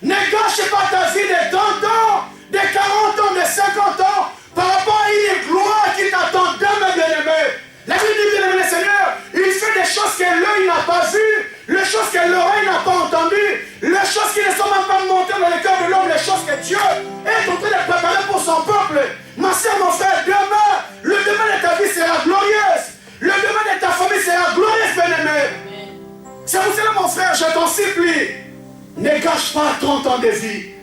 ne gâche pas ta vie de 30 ans, de 40 ans, de 50 ans, par rapport à une gloire qui t'attend demain, bien-aimé. La Bible dit, bien-aimé le Seigneur, il fait des choses que l'œil n'a pas vues, les choses que l'oreille n'a pas entendues, les choses qui ne sont même pas montées dans le cœur de l'homme, les choses que Dieu est en train de préparer pour son peuple. Ma soeur, mon frère, demain, le demain de ta vie sera glorieuse. Le demain de ta famille sera glorieuse, bien-aimé. C'est pour cela, mon frère, je t'en supplie, ne gâche pas 30 ans de vie.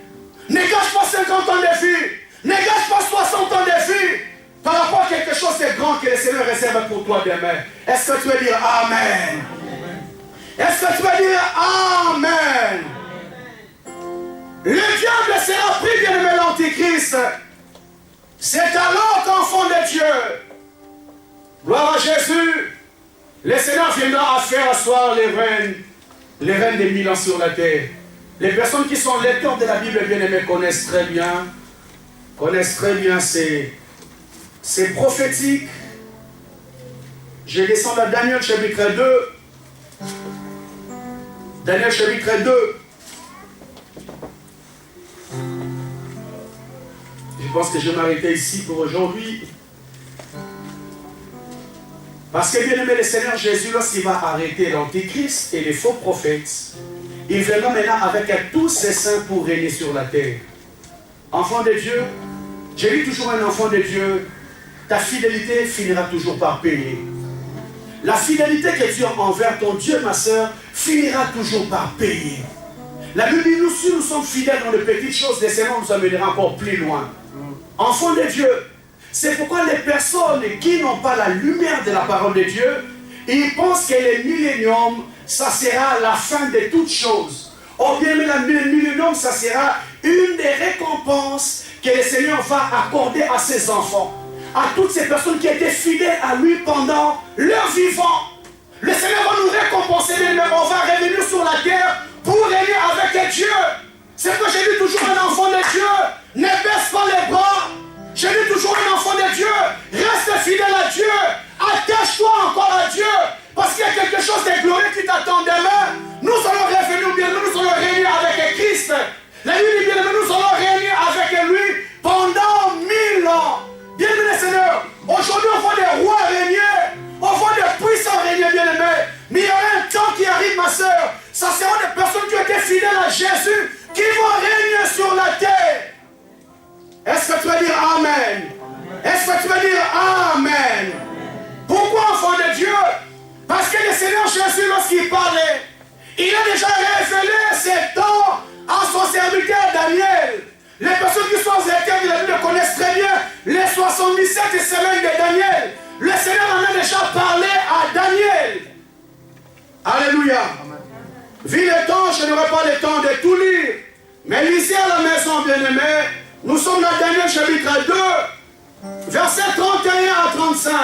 Ne gâche pas 50 ans de vie. Ne gâche pas 60 ans de vie. Par rapport à quelque chose de grand que le Seigneur réserve pour toi demain. Est-ce que tu veux dire Amen? Est-ce que tu veux dire Amen? Le diable sera pris, bien-aimé, l'Antichrist. C'est alors qu'enfant de Dieu, gloire à Jésus, le Seigneur viendra à faire asseoir les règnes des 1000 ans sur la terre. Les personnes qui sont lecteurs de la Bible, bien-aimés, connaissent très bien c'est prophétique. Je descends à Daniel chapitre 2. Daniel chapitre 2. Je pense que je vais m'arrêter ici pour aujourd'hui. Parce que, bien aimé, le Seigneur Jésus, lorsqu'il va arrêter l'Antichrist et les faux prophètes, il viendra maintenant avec tous ses saints pour régner sur la terre. Enfant de Dieu, je dis toujours un enfant de Dieu, ta fidélité finira toujours par payer. La fidélité que tu as envers ton Dieu, ma soeur, finira toujours par payer. La Bible dit, nous, si nous sommes fidèles dans les petites choses, le Seigneur nous amènera encore plus loin. Enfant de Dieu, c'est pourquoi les personnes qui n'ont pas la lumière de la parole de Dieu, ils pensent que le millénium, ça sera la fin de toutes choses. Or bien, le millénium, ça sera une des récompenses que le Seigneur va accorder à ses enfants. À toutes ces personnes qui étaient fidèles à lui pendant leur vivant. Le Seigneur va nous récompenser, mais on va revenir sur la terre pour régner avec Dieu. C'est ce que j'ai dit toujours un enfant de Dieu. Ne baisse pas les bras. J'ai dit toujours un enfant de Dieu. Reste fidèle à Dieu. Attache-toi encore à Dieu. Parce qu'il y a quelque chose de glorieux qui t'attend demain. Nous allons revenir bien, nous allons régner avec Christ. La Bible dit bien, nous allons régner avec lui pendant 1000 ans. Bien-aimé Seigneur, aujourd'hui on voit des rois régner, on voit des puissants régner, bien-aimés. Mais il y aura un temps qui arrive, ma soeur, ça sera des personnes qui ont été fidèles à Jésus, qui vont régner sur la terre. Est-ce que tu vas dire Amen? Est-ce que tu vas dire Amen? Pourquoi, enfant de Dieu? Parce que le Seigneur Jésus, lorsqu'il parlait, il a déjà révélé ses temps à son serviteur Daniel. Les personnes qui sont lecteurs de la Bible connaissent très bien les 77 semaines de Daniel. Le Seigneur en a déjà parlé à Daniel. Alléluia. Vu le temps, je n'aurai pas le temps de tout lire. Mais lisez à la maison, bien-aimés. Nous sommes dans Daniel chapitre 2, versets 31 à 35.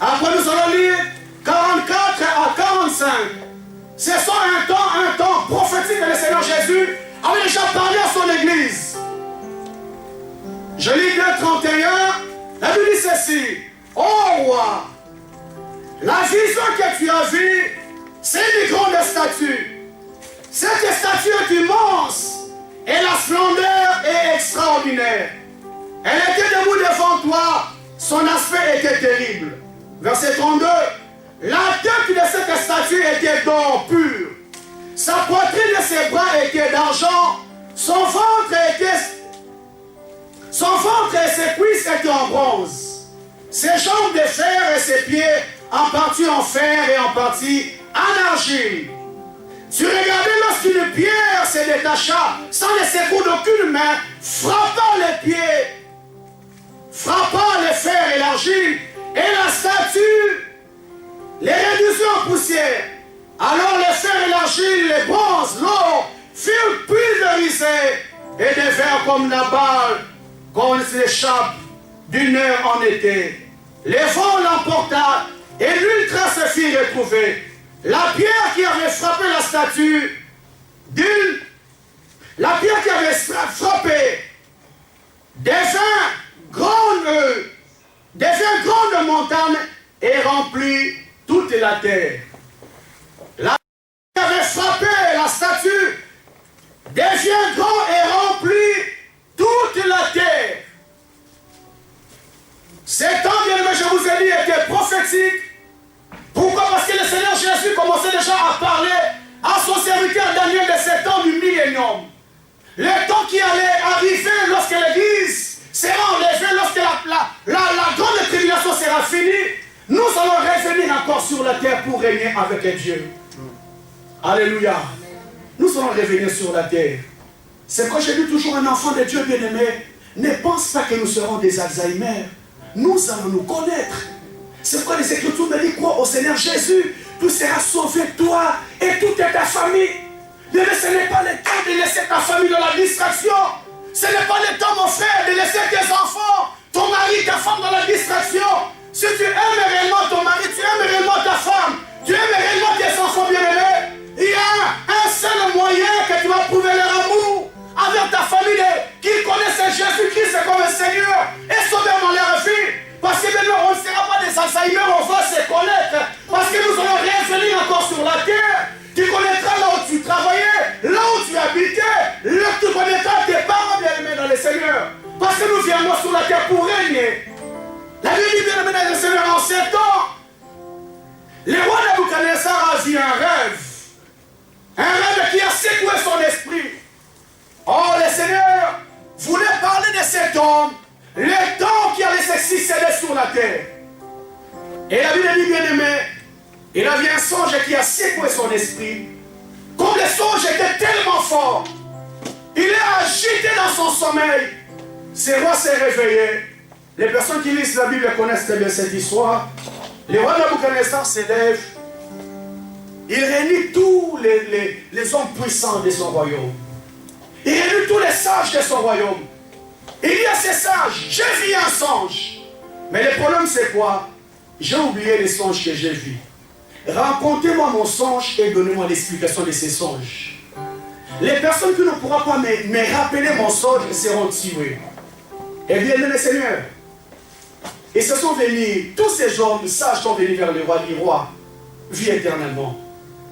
Après, nous allons lire 44 à 45. Ce sont un temps prophétique que le Seigneur Jésus avait déjà parlé à son église. Je lis 2:31, la Bible dit ceci. Oh roi, la vision que tu as vue, c'est une grande statue. Cette statue est immense et la splendeur est extraordinaire. Elle était debout devant toi, son aspect était terrible. Verset 32, la tête de cette statue était d'or pur. Sa poitrine et ses bras étaient d'argent. Son ventre et ses cuisses étaient en bronze. Ses jambes de fer et ses pieds en partie en fer et en partie en argile. Tu regardais lorsqu'une pierre se détacha, sans le secours d'aucune main, frappa les pieds, frappa les fers et l'argile, et la statue les réduisit en poussière. Alors les fers et l'argile, les bronzes, l'or, furent pulvérisés et devinrent comme la balle qu'on s'échappe d'une heure en été. Les vents l'emporta et l'ultra se fit retrouver. La pierre qui avait frappé la statue la pierre qui avait frappé devint grande montagne et remplit toute la terre. La pierre qui avait frappé la statue devient grand et remplit toute la terre. Cet temps, bien aimé, je vous ai dit, était prophétique. Pourquoi? Parce que le Seigneur Jésus commençait déjà à parler à son serviteur Daniel de cet temps du millénium. Le temps qui allait arriver lorsque l'Église sera enlevée, lorsque la grande tribulation sera finie, nous allons revenir encore sur la terre pour régner avec Dieu. Alléluia. Nous allons revenir sur la terre. C'est quand j'ai dit toujours un enfant de Dieu bien-aimé, ne pense pas que nous serons des Alzheimer. Nous allons nous connaître. C'est pourquoi les Écritures me disent, crois au Seigneur Jésus, tu seras sauvé, toi et toute ta famille. Mais ce n'est pas le temps de laisser ta famille dans la distraction. Ce n'est pas le temps, mon frère, de laisser tes enfants, ton mari, ta femme dans la distraction. Si tu aimes réellement ton mari, tu aimes réellement ta femme, tu aimes réellement tes enfants bien-aimés, il y a un seul moyen que tu vas prouver leur amour avec ta famille, qu'ils connaissent Jésus-Christ comme le Seigneur et sauveur dans leur vie. Parce que maintenant, on ne sera pas des Alzheimer, on va se connaître. Parce que nous allons revenir encore sur la terre. Tu connaîtras là où tu travaillais, là où tu habitais, là où tu connaîtras tes parents bien-aimés dans le Seigneur. Parce que nous viendrons sur la terre pour régner. La Bible dit bien-aimés dans le Seigneur en 7 ans. Le roi Nabuchodonosor a vu un rêve. Un rêve qui a secoué son esprit. Oh, le Seigneur voulait parler de cet homme, le temps qui allait se succéder sur la terre. Et la Bible dit, bien aimé, il a vu un songe qui a secoué son esprit. Comme le songe était tellement fort, il est agité dans son sommeil. Ce roi s'est réveillé. Les personnes qui lisent la Bible connaissent très bien cette histoire. Le roi Nabuchodonosor se lève. Il réunit tous les hommes puissants de son royaume. Il réunit tous les sages de son royaume. Il y a ces sages, j'ai vu un songe. Mais le problème c'est quoi? J'ai oublié les songes que j'ai vus. Racontez-moi mon songe et donnez-moi l'explication de ces songes. Les personnes qui ne pourront pas me rappeler mon songe seront tuées. Et bien, le Seigneur, ils se sont venus, tous ces hommes sages sont venus vers le roi, vie éternellement.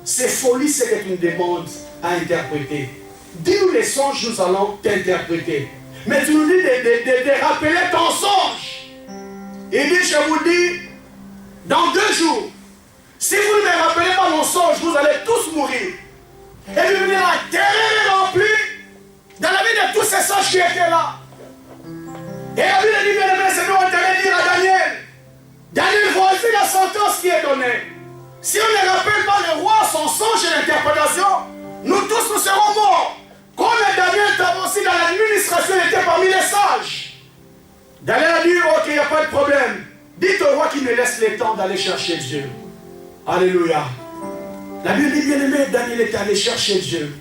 C'est folie, c'est que tu nous demandes à interpréter. Dis-nous les songes, nous allons t'interpréter. Mais tu nous dis de rappeler ton songe. Il dit, je vous dis, dans 2 jours, si vous ne me rappelez pas mon songe, vous allez tous mourir. Et puis la terreur est remplie dans la vie de tous ces sages qui étaient là. Et la Bible dit, bien aimé, c'est nous on devait dire à Daniel. Daniel, voici la sentence qui est donnée. Si on ne rappelle pas le roi, son songe et l'interprétation, nous tous nous serons morts. Comme Daniel était aussi dans l'administration, il était parmi les sages. Daniel a dit, ok, il n'y a pas de problème. Dites au roi qu'il me laisse le temps d'aller chercher Dieu. Alléluia. La Bible dit, bien aimé, Daniel est allé chercher Dieu.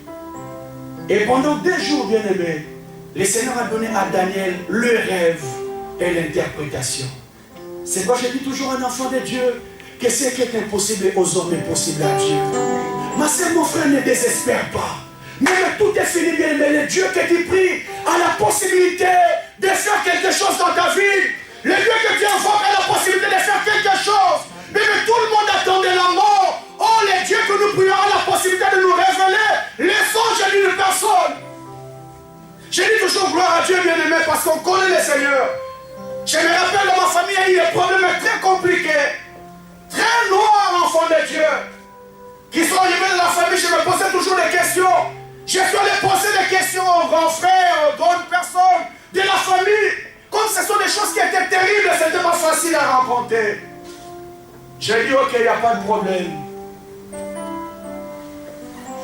Et pendant 2 jours, bien aimé, le Seigneur a donné à Daniel le rêve et l'interprétation. C'est quoi je dis toujours à un enfant de Dieu, que ce qui est impossible aux hommes est possible à Dieu. Ma sœur, mon frère, ne désespère pas. Même tout est fini, bien aimé. Le Dieu que tu pries a la possibilité de faire quelque chose dans ta vie. Le Dieu que tu invoques a la possibilité de faire quelque chose. Mais tout le monde attendait la mort. Oh, le Dieu que nous prions a la possibilité de nous révéler les songes d'une personne. Je dis toujours gloire à Dieu, bien aimé, parce qu'on connaît le Seigneur. Je me rappelle dans ma famille, il y a eu des problèmes très compliqués, très noirs, enfants de Dieu, qui sont arrivés dans la famille. Je me posais toujours des questions. Je suis allé poser des questions aux grands frères, aux grandes personnes de la famille. Comme ce sont des choses qui étaient terribles, ce n'était pas facile à rencontrer. J'ai dit, ok, il n'y a pas de problème.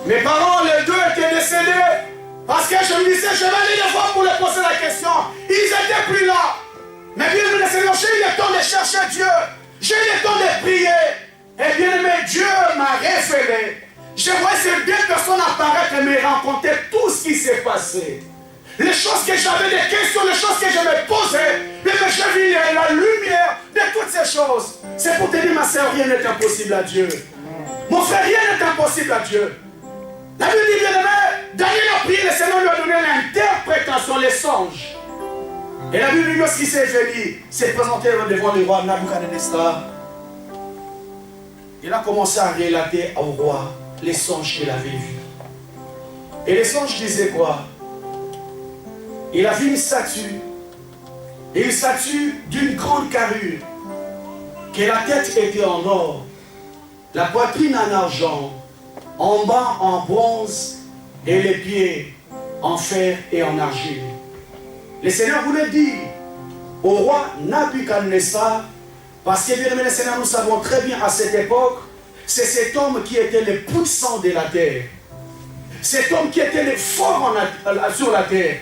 Mes parents, les deux étaient décédés. Parce que je me disais, je vais aller les voir pour leur poser la question. Ils n'étaient plus là. Mais bien aimé, Seigneur, j'ai eu le temps de chercher Dieu. J'ai eu le temps de prier. Et bien aimé, Dieu m'a révélé. Je vois ces deux personnes apparaître et me raconter tout ce qui s'est passé. Les choses que j'avais des questions, les choses que je me posais. Mais je vis la lumière de toutes ces choses. C'est pour te dire, ma soeur, rien n'est impossible à Dieu. Mon frère, rien n'est impossible à Dieu. La Bible dit, bien aimé, Daniel a prié, le Seigneur lui a donné l'interprétation, les songes. Et la Bible dit, lorsqu'il s'est venu, s'est présenté devant le roi Nabuchodonosor, il a commencé à relater au roi les songes qu'il avait vus. Et les songes disaient quoi? Il a vu une statue, et une statue d'une grande carrure, que la tête était en or, la poitrine en argent, en bas en bronze, et les pieds en fer et en argile. Le Seigneur voulait dire au roi Nabuchodonosor, parce que bien aimé le Seigneur, nous savons très bien à cette époque, c'est cet homme qui était le puissant de la terre. Cet homme qui était le fort sur la terre.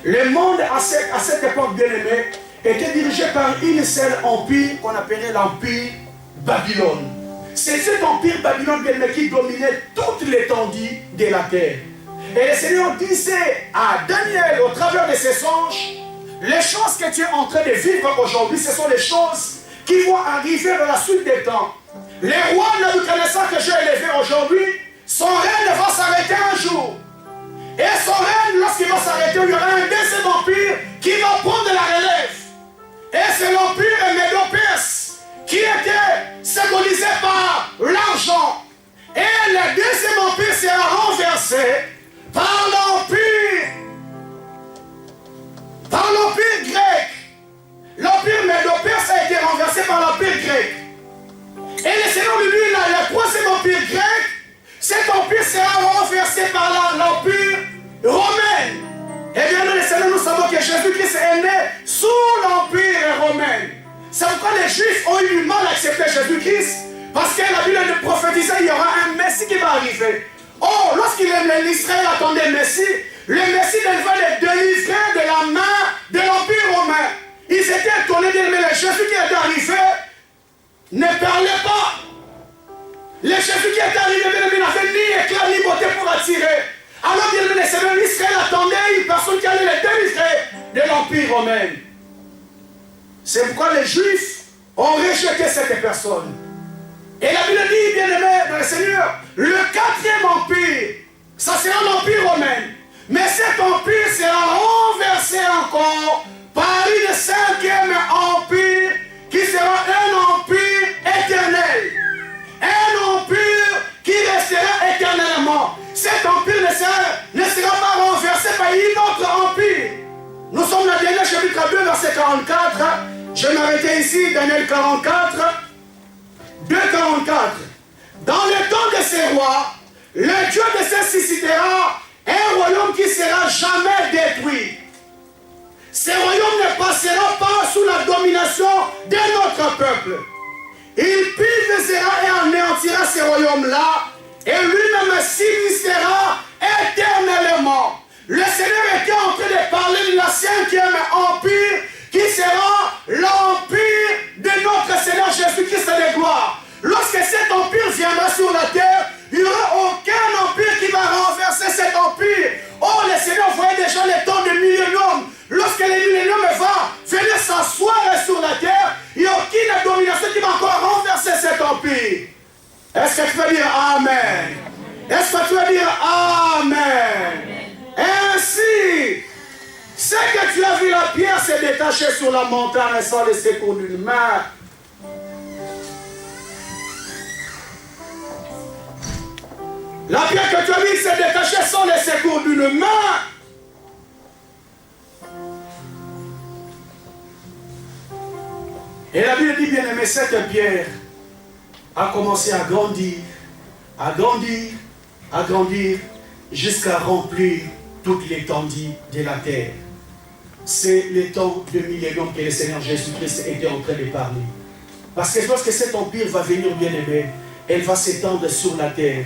Le monde à cette époque, bien aimé, était dirigé par une seule empire qu'on appelait l'empire Babylone. C'est cet empire Babylone, bien aimé, qui dominait toute l'étendue de la terre. Et le Seigneur disait à Daniel, au travers de ses songes, les choses que tu es en train de vivre aujourd'hui, ce sont les choses qui vont arriver dans la suite des temps. Les rois Nabuchodonosor que j'ai élevé aujourd'hui, son règne va s'arrêter un jour. Et son règne, lorsqu'il va s'arrêter, il y aura un deuxième empire qui va prendre la relève. Et c'est l'empire Médo-Perse qui était symbolisé par l'argent. Et le deuxième empire sera renversé par l'empire grec. L'empire Médo-Perse a été renversé par l'empire grec. Et le Seigneur lui dit, le troisième empire grec, cet empire sera renversé par l'empire romain. Et bien le Seigneur, nous savons que Jésus-Christ est né sous l'empire romain. C'est pourquoi les Juifs ont eu du mal à accepter Jésus-Christ, parce que la Bible nous prophétisait qu'il y aura un Messie qui va arriver. Oh, l'Israël attendait le Messie devait les délivrer de la main de l'empire romain. Ils étaient étonnés de mais le Jésus qui est arrivé ne parlait pas. Le Jésus qui est arrivé n'avait ni éclat ni beauté pour attirer. Alors bien le Seigneur, l'Israël attendait une personne qui allait les délivrer de l'empire romain. C'est pourquoi les Juifs ont rejeté cette personne. Et la Bible dit, bien aimé dans le Seigneur, le quatrième empire, ça sera l'empire romain. Mais cet empire sera renversé encore par une cinquième empire qui sera un empire éternel. Un empire qui restera éternellement. Cet empire ne sera pas renversé par un autre empire. Nous sommes dans Daniel chapitre 2, verset 44. Je vais m'arrêter ici, Daniel 44. 2,44. Dans le temps de ces rois, le Dieu de ces suscitera un royaume qui ne sera jamais détruit. Ce royaume ne passera pas sous la domination de notre peuple. Il pulvérisera et anéantira ce royaume-là, et lui-même s'initiera éternellement. Le Seigneur était en train de parler de la cinquième empire, qui sera l'empire de notre Seigneur Jésus-Christ de gloire. Lorsque cet empire viendra sur la terre, il n'y aura aucun empire qui va renverser cet empire. Oh, le Seigneur voyait déjà le temps du millénium. Lorsque le millénium va venir s'asseoir sur la terre, il n'y a aucune domination qui va encore renverser cet empire. Est-ce que tu veux dire Amen? Est-ce que tu veux dire Amen? Ainsi, c'est que tu as vu la pierre se détacher sur la montagne sans le secours d'une main. La pierre que tu as vue se détacher sans le secours d'une main. Et la Bible dit, bien aimé, cette pierre a commencé à grandir, à grandir, à grandir, jusqu'à remplir toute l'étendue de la terre. C'est le temps de millénium que le Seigneur Jésus-Christ était en train de parler. Parce que lorsque cet empire va venir, bien aimé, elle va s'étendre sur la terre.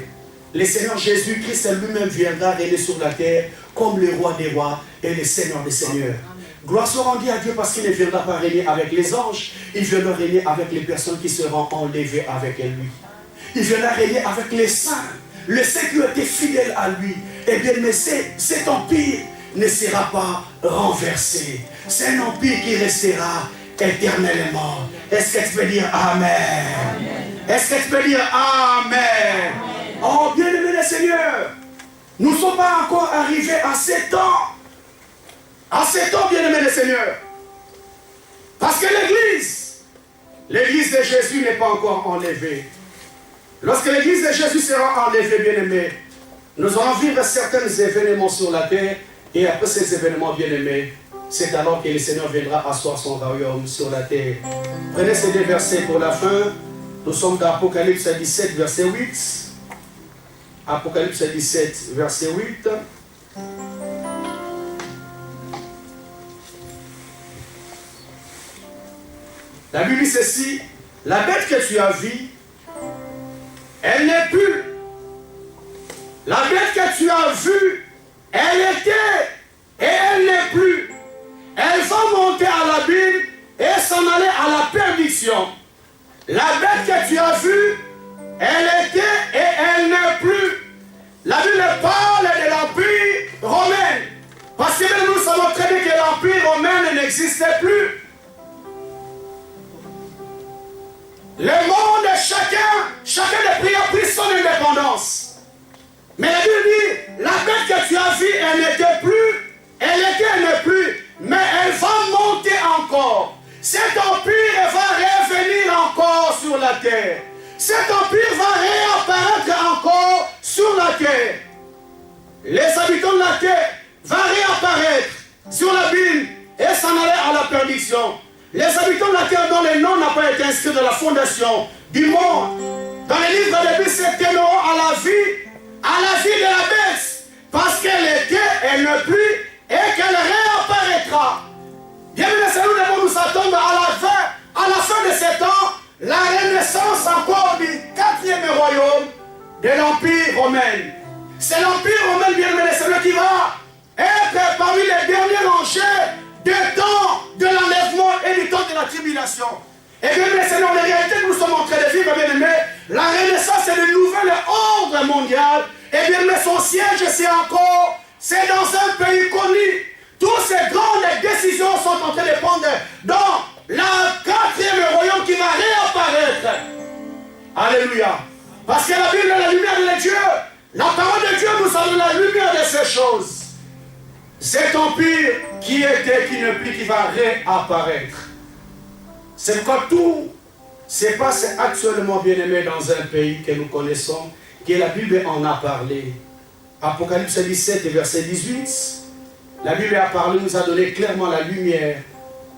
le Seigneur Jésus-Christ lui-même viendra régner sur la terre comme le roi des rois et le Seigneur des seigneurs. Gloire soit rendue à Dieu parce qu'il ne viendra pas régner avec les anges, il viendra régner avec les personnes qui seront enlevées avec lui. Il viendra régner avec les saints qui ont été fidèles à lui. Eh bien, mais cet empire ne sera pas renversé. C'est un empire qui restera éternellement. Est-ce que tu peux dire Amen? Est-ce que tu peux dire Amen? Oh, bien-aimés les seigneurs, nous ne sommes pas encore arrivés à 7 ans. À 7 ans, bien-aimés les seigneurs. Parce que l'église de Jésus n'est pas encore enlevée. Lorsque l'église de Jésus sera enlevée, bien-aimés, nous allons vivre certains événements sur la terre. Et après ces événements, bien-aimés, c'est alors que le Seigneur viendra asseoir son royaume sur la terre. Prenez ces 2 versets pour la fin. Nous sommes dans Apocalypse 17, verset 8. Apocalypse 17, verset 8. La Bible dit ceci: la bête que tu as vue, elle n'est plus. La bête que tu as vue, elle était et elle n'est plus. Elle va monter à l'abîme et s'en aller à la perdition. La bête que tu as vue, elle était et elle n'est plus. La Bible parle de l'empire romain. Parce que nous savons très bien que l'empire romain n'existait plus. Le monde, chacun des pays a pris son indépendance. Mais la Bible dit, la bête que tu as vue, elle n'était plus, elle n'est plus, mais elle va monter encore. Cet empire va revenir encore sur la terre. Cet empire va réapparaître encore sur la terre. Les habitants de la terre vont réapparaître sur l'abîme et s'en aller à la perdition. Les habitants de la terre dont le nom n'a pas été inscrit dans la fondation du monde, dans les livres de Bible, s'éteignront à la vie de la bête, parce qu'elle était, elle ne plus, et qu'elle réapparaîtra. Bien sûr, nous devons nous attendre à la fin de ces temps, la renaissance encore du 4e royaume de l'Empire romain. C'est l'Empire romain, bien aimé, c'est qui va être parmi les derniers rangées du temps de l'enlèvement et du temps de la tribulation. Et bien aimé, c'est dans les réalités que nous sommes en train de vivre, bien aimé. La renaissance est le nouvel ordre mondial. Et bien aimé, son siège, c'est dans un pays connu. Toutes ces grandes décisions sont en train de prendre dans le 4e royaume qui va réapparaître. Alléluia. Parce que la Bible est la lumière de Dieu. La parole de Dieu nous donne la lumière de ces choses. Cet empire qui était, qui ne plus, qui va réapparaître. C'est pourquoi tout se passe actuellement, bien aimé, dans un pays que nous connaissons, que la Bible en a parlé. Apocalypse 17, verset 18. La Bible a parlé, nous a donné clairement la lumière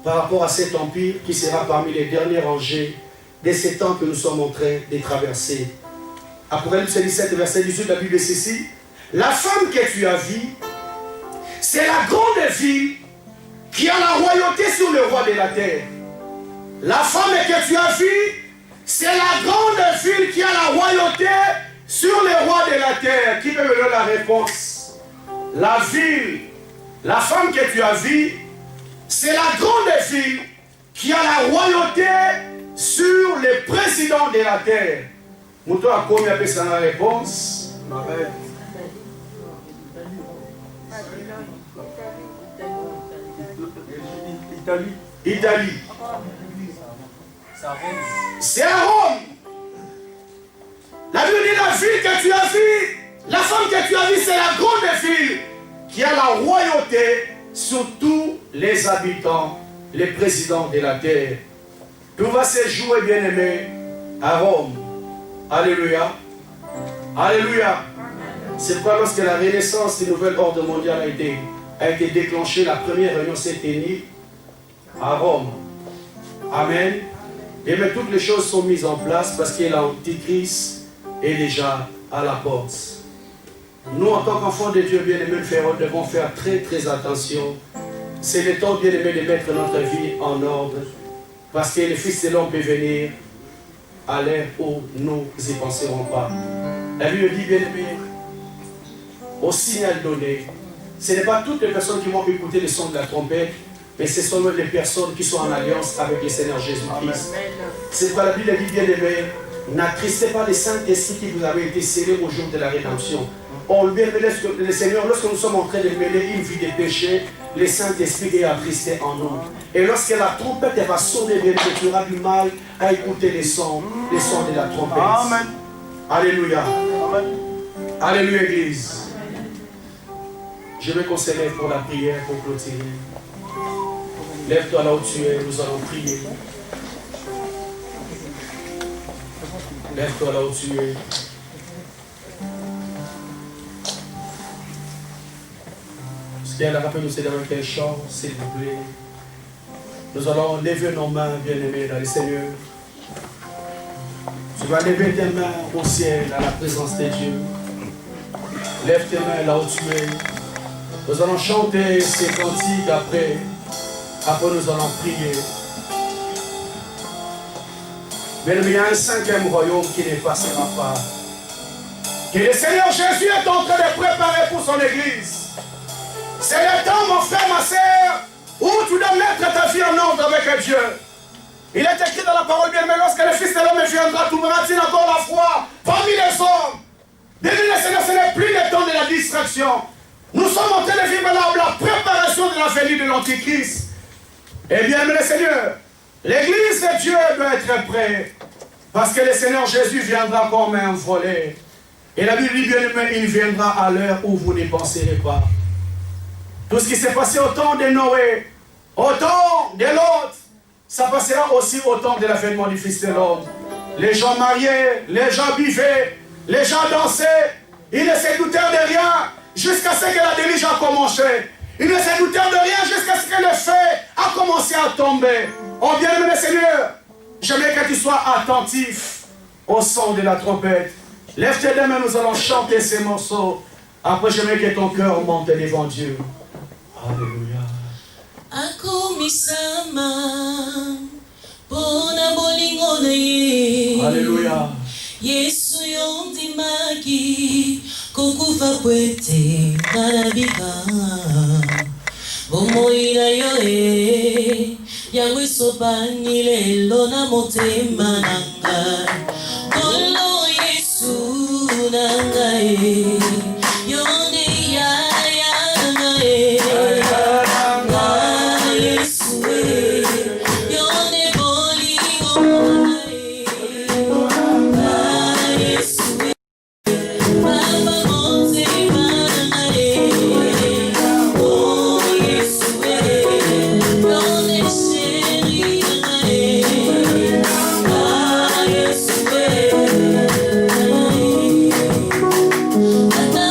par rapport à cet empire qui sera parmi les derniers rangées de ces temps que nous sommes en train de traverser. Apocalypse 17, verset 18, la Bible est ceci. La femme que tu as vue, c'est la grande ville qui a la royauté sur le roi de la terre. La femme que tu as vue, c'est la grande ville qui a la royauté sur le roi de la terre. Qui peut me donner la réponse? La ville, la femme que tu as vue, c'est la grande ville qui a la royauté sur le président de la terre. Mouton a commis un peu sa réponse. Italie. C'est à Rome. La Bible dit la ville que tu as vue, la femme que tu as vue, c'est la grande ville qui a la royauté sur tous les habitants, les présidents de la terre. Tout va se jouer, bien aimé, à Rome. Alléluia. Alléluia. C'est pourquoi lorsque la renaissance du nouvel ordre mondial a été déclenchée, la première réunion s'est tenue à Rome. Amen. Et mais toutes les choses sont mises en place parce que l'Antichrist est déjà à la porte. Nous, en tant qu'enfants de Dieu bien-aimés, nous devons faire très très attention. C'est le temps bien-aimé de mettre notre vie en ordre. Parce que le Fils de l'homme peut venir à l'heure où nous n'y penserons pas. La Bible dit, bien aimé, au signal donné, ce n'est pas toutes les personnes qui vont écouter le son de la trompette, mais ce sont les personnes qui sont en alliance avec le Seigneur Jésus-Christ. C'est pourquoi la Bible dit, bien aimé, n'attristez pas le Saint-Esprit qui vous avait été scellé au jour de la rédemption. Or, bien aimé, le Seigneur, lorsque nous sommes en train de mêler une vie de péché, le Saint-Esprit est attristé en nous. Et lorsque la trompette va sonner, bien aimé, tu auras du mal à écouter les sons de la trompette. Amen. Alléluia. Amen. Alléluia, Église. Je vais conseiller pour la prière, pour clôturer. Lève-toi là où tu es, nous allons prier. Lève-toi là où tu es. Ce qui est à la rappel, nous c'est dans quel chant, s'il vous plaît. Nous allons lever nos mains, bien-aimés, dans le Seigneur. Tu vas lever tes mains au ciel, à la présence de Dieu. Lève tes mains là où tu es. Nous allons chanter ces cantiques après. Après, nous allons prier. Mais il y a un cinquième royaume qui ne passera pas. Que le Seigneur Jésus est en train de préparer pour son Église. C'est le temps, mon frère, ma soeur, où tu dois mettre ta vie en ordre avec Dieu. Il est écrit dans la parole bien, mais lorsque le Fils de l'homme viendra, trouvera-t-il encore la foi parmi les hommes? Béni le Seigneur, ce n'est plus le temps de la distraction. Nous sommes en train de vivre la préparation de la venue de l'Antichrist. Eh bien, le Seigneur, l'Église de Dieu doit être prête. Parce que le Seigneur Jésus viendra comme un volet. Et la Bible dit bien aimé, il viendra à l'heure où vous n'y penserez pas. Tout ce qui s'est passé au temps de Noé, au temps de Lot, ça passera aussi au temps de l'avènement du Fils de l'homme. Les gens mariés, les gens buvaient, les gens dansaient, ils ne se doutèrent de rien jusqu'à ce que la déluge a commencé. Ils ne se doutèrent de rien jusqu'à ce que le feu a commencé à tomber. Oh bien-aimé Seigneur, j'aimerais que tu sois attentif au son de la trompette. Lève tes mains, nous allons chanter ces morceaux. Après, j'aimerais que ton cœur monte devant Dieu. Alléluia. Alléluia. Yesu yondimaki kokufa kwete nalabika bomoila yoe yango esopani lelo na motema nanga kolo Yesu nangae yonde ya nangae na Yesu yonde bolingo Ata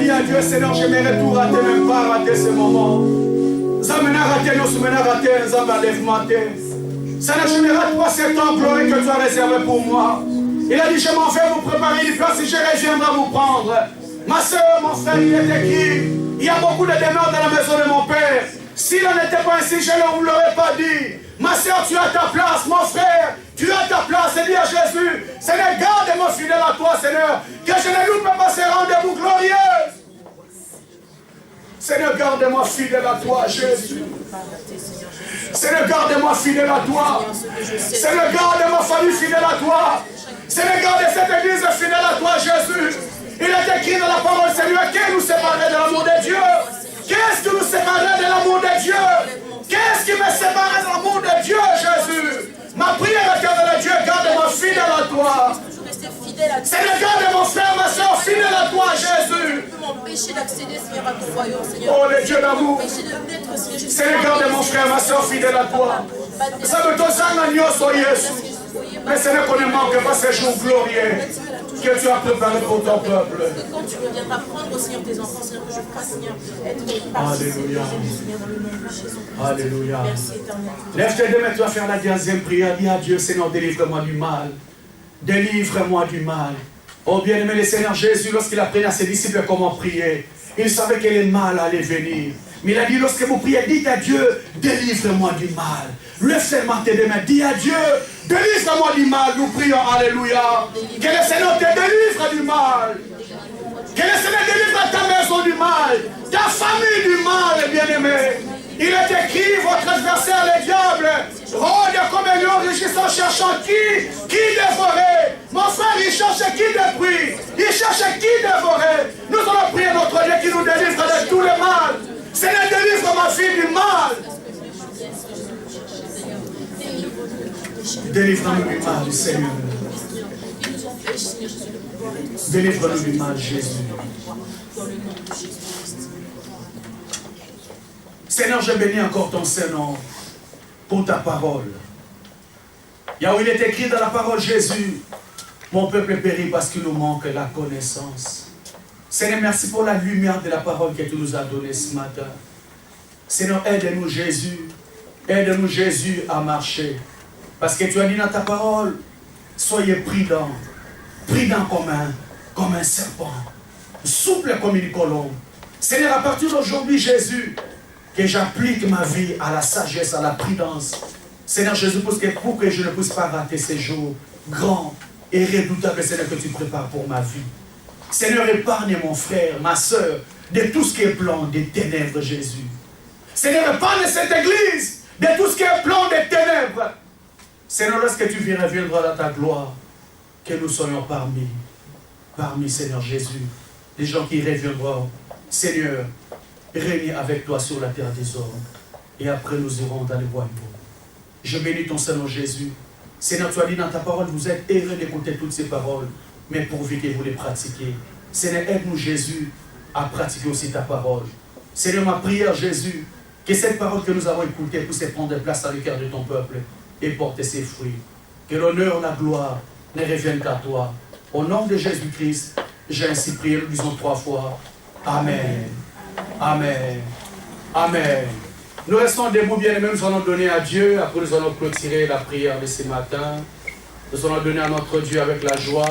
dit à Dieu, Seigneur, j'aimerais tout rater, même pas rater ce moment. Zamena raté, nous sommes raté, Zamba lève matin. Seigneur, je ne rate pas ce temps glorieux que tu as réservé pour moi. Il a dit, je m'en vais vous préparer une place et je reviendrai vous prendre. Ma soeur, mon frère, il est écrit. Il y a beaucoup de demeures dans la maison de mon père. S'il n'en était pas ainsi, je ne vous l'aurais pas dit. Ma soeur, tu as ta place. Mon frère, tu as ta place. Et dis à Jésus, Seigneur, garde-moi fidèle à toi, Seigneur. Que je ne loupe pas ces rendez-vous glorieux. Seigneur, garde-moi fidèle à toi, Jésus. Seigneur, garde-moi fidèle à toi. Seigneur, garde ma famille fidèle à toi. Seigneur, garde cette église fidèle à toi, Jésus. Il est écrit dans la parole, Seigneur, qui nous séparerait de l'amour de Dieu? Qu'est-ce qui nous séparerait de l'amour de Dieu? Qu'est-ce qui me séparerait de l'amour de Dieu, Jésus? Ma prière, éternel Dieu, garde-moi fidèle à toi. Seigneur, garde mon frère, ma soeur, fidèle à toi, Jésus. M'empêcher d'accéder, Seigneur, à ton royaume, Seigneur. Oh, le Dieu d'amour. Seigneur, garde mon frère, ma soeur, fidèle à toi. Ça me donne un agneau sur Jésus. Mais Seigneur, qu'on ne manque pas ces jours glorieux que tu as préparés pour ton peuple. Que quand tu reviendras prendre, Seigneur, tes enfants, Seigneur, que je fasse, Seigneur, être parti, Alléluia. Seigneur, dans le nom de Jésus. Alléluia. Merci, éternel. Lève tes deux mains, tu vas faire la 10e prière. Dis à Dieu, Seigneur, délivre-moi du mal. Délivre-moi du mal. Oh bien-aimé le Seigneur Jésus, lorsqu'il apprenait à ses disciples comment prier, il savait que le mal allait venir. Mais il a dit, lorsque vous priez, dites à Dieu, délivre-moi du mal. Lève seulement tes deux mains, dis à Dieu, délivre-moi du mal. Nous prions, alléluia. Que le Seigneur te délivre du mal. Que le Seigneur délivre ta maison du mal, ta famille du mal, bien-aimé. Il est écrit, votre adversaire, le diable, rôde comme un lion rugissant, cherchant qui dévorer. Mon frère, il cherche qui détruire. Il cherche qui dévorer. Nous allons prier notre Dieu qui nous délivre de tout le mal. Seigneur, délivre ma fille du mal. Délivre-nous du mal, Seigneur. Délivre-nous du mal, Jésus. Seigneur, je bénis encore ton Saint-Nom pour ta parole. Yahweh, il est écrit dans la parole, Jésus, mon peuple périt parce qu'il nous manque la connaissance. Seigneur, merci pour la lumière de la parole que tu nous as donnée ce matin. Seigneur, aide-nous, Jésus. Aide-nous, Jésus, à marcher. Parce que tu as dit dans ta parole, soyez prudents. Prudents comme un serpent. Souple comme une colombe. Seigneur, à partir d'aujourd'hui, Jésus, que j'applique ma vie à la sagesse, à la prudence. Seigneur Jésus, pour que je ne puisse pas rater ces jours grands et redoutables, Seigneur, que tu prépares pour ma vie. Seigneur, épargne mon frère, ma soeur, de tout ce qui est plan des ténèbres, Jésus. Seigneur, épargne cette église de tout ce qui est plan des ténèbres. Seigneur, lorsque tu reviendras dans ta gloire, que nous soyons parmi, Seigneur Jésus, les gens qui reviendront, Seigneur, régner avec toi sur la terre des hommes. Et après, nous irons dans les royaumes. Je bénis ton Seigneur Jésus. Seigneur, tu as dit dans ta parole, vous êtes heureux d'écouter toutes ces paroles, mais pourvu que vous les pratiquez. Seigneur, aide-nous, Jésus, à pratiquer aussi ta parole. Seigneur, ma prière, Jésus, que cette parole que nous avons écoutée puisse prendre place dans le cœur de ton peuple et porter ses fruits. Que l'honneur, la gloire ne reviennent qu'à toi. Au nom de Jésus-Christ, j'ai ainsi prié, nous disons 3 fois. Amen. Amen. Amen. Nous restons debout, bien-aimés, nous allons donner à Dieu. Après, nous allons clôturer la prière de ce matin. Nous allons donner à notre Dieu avec la joie.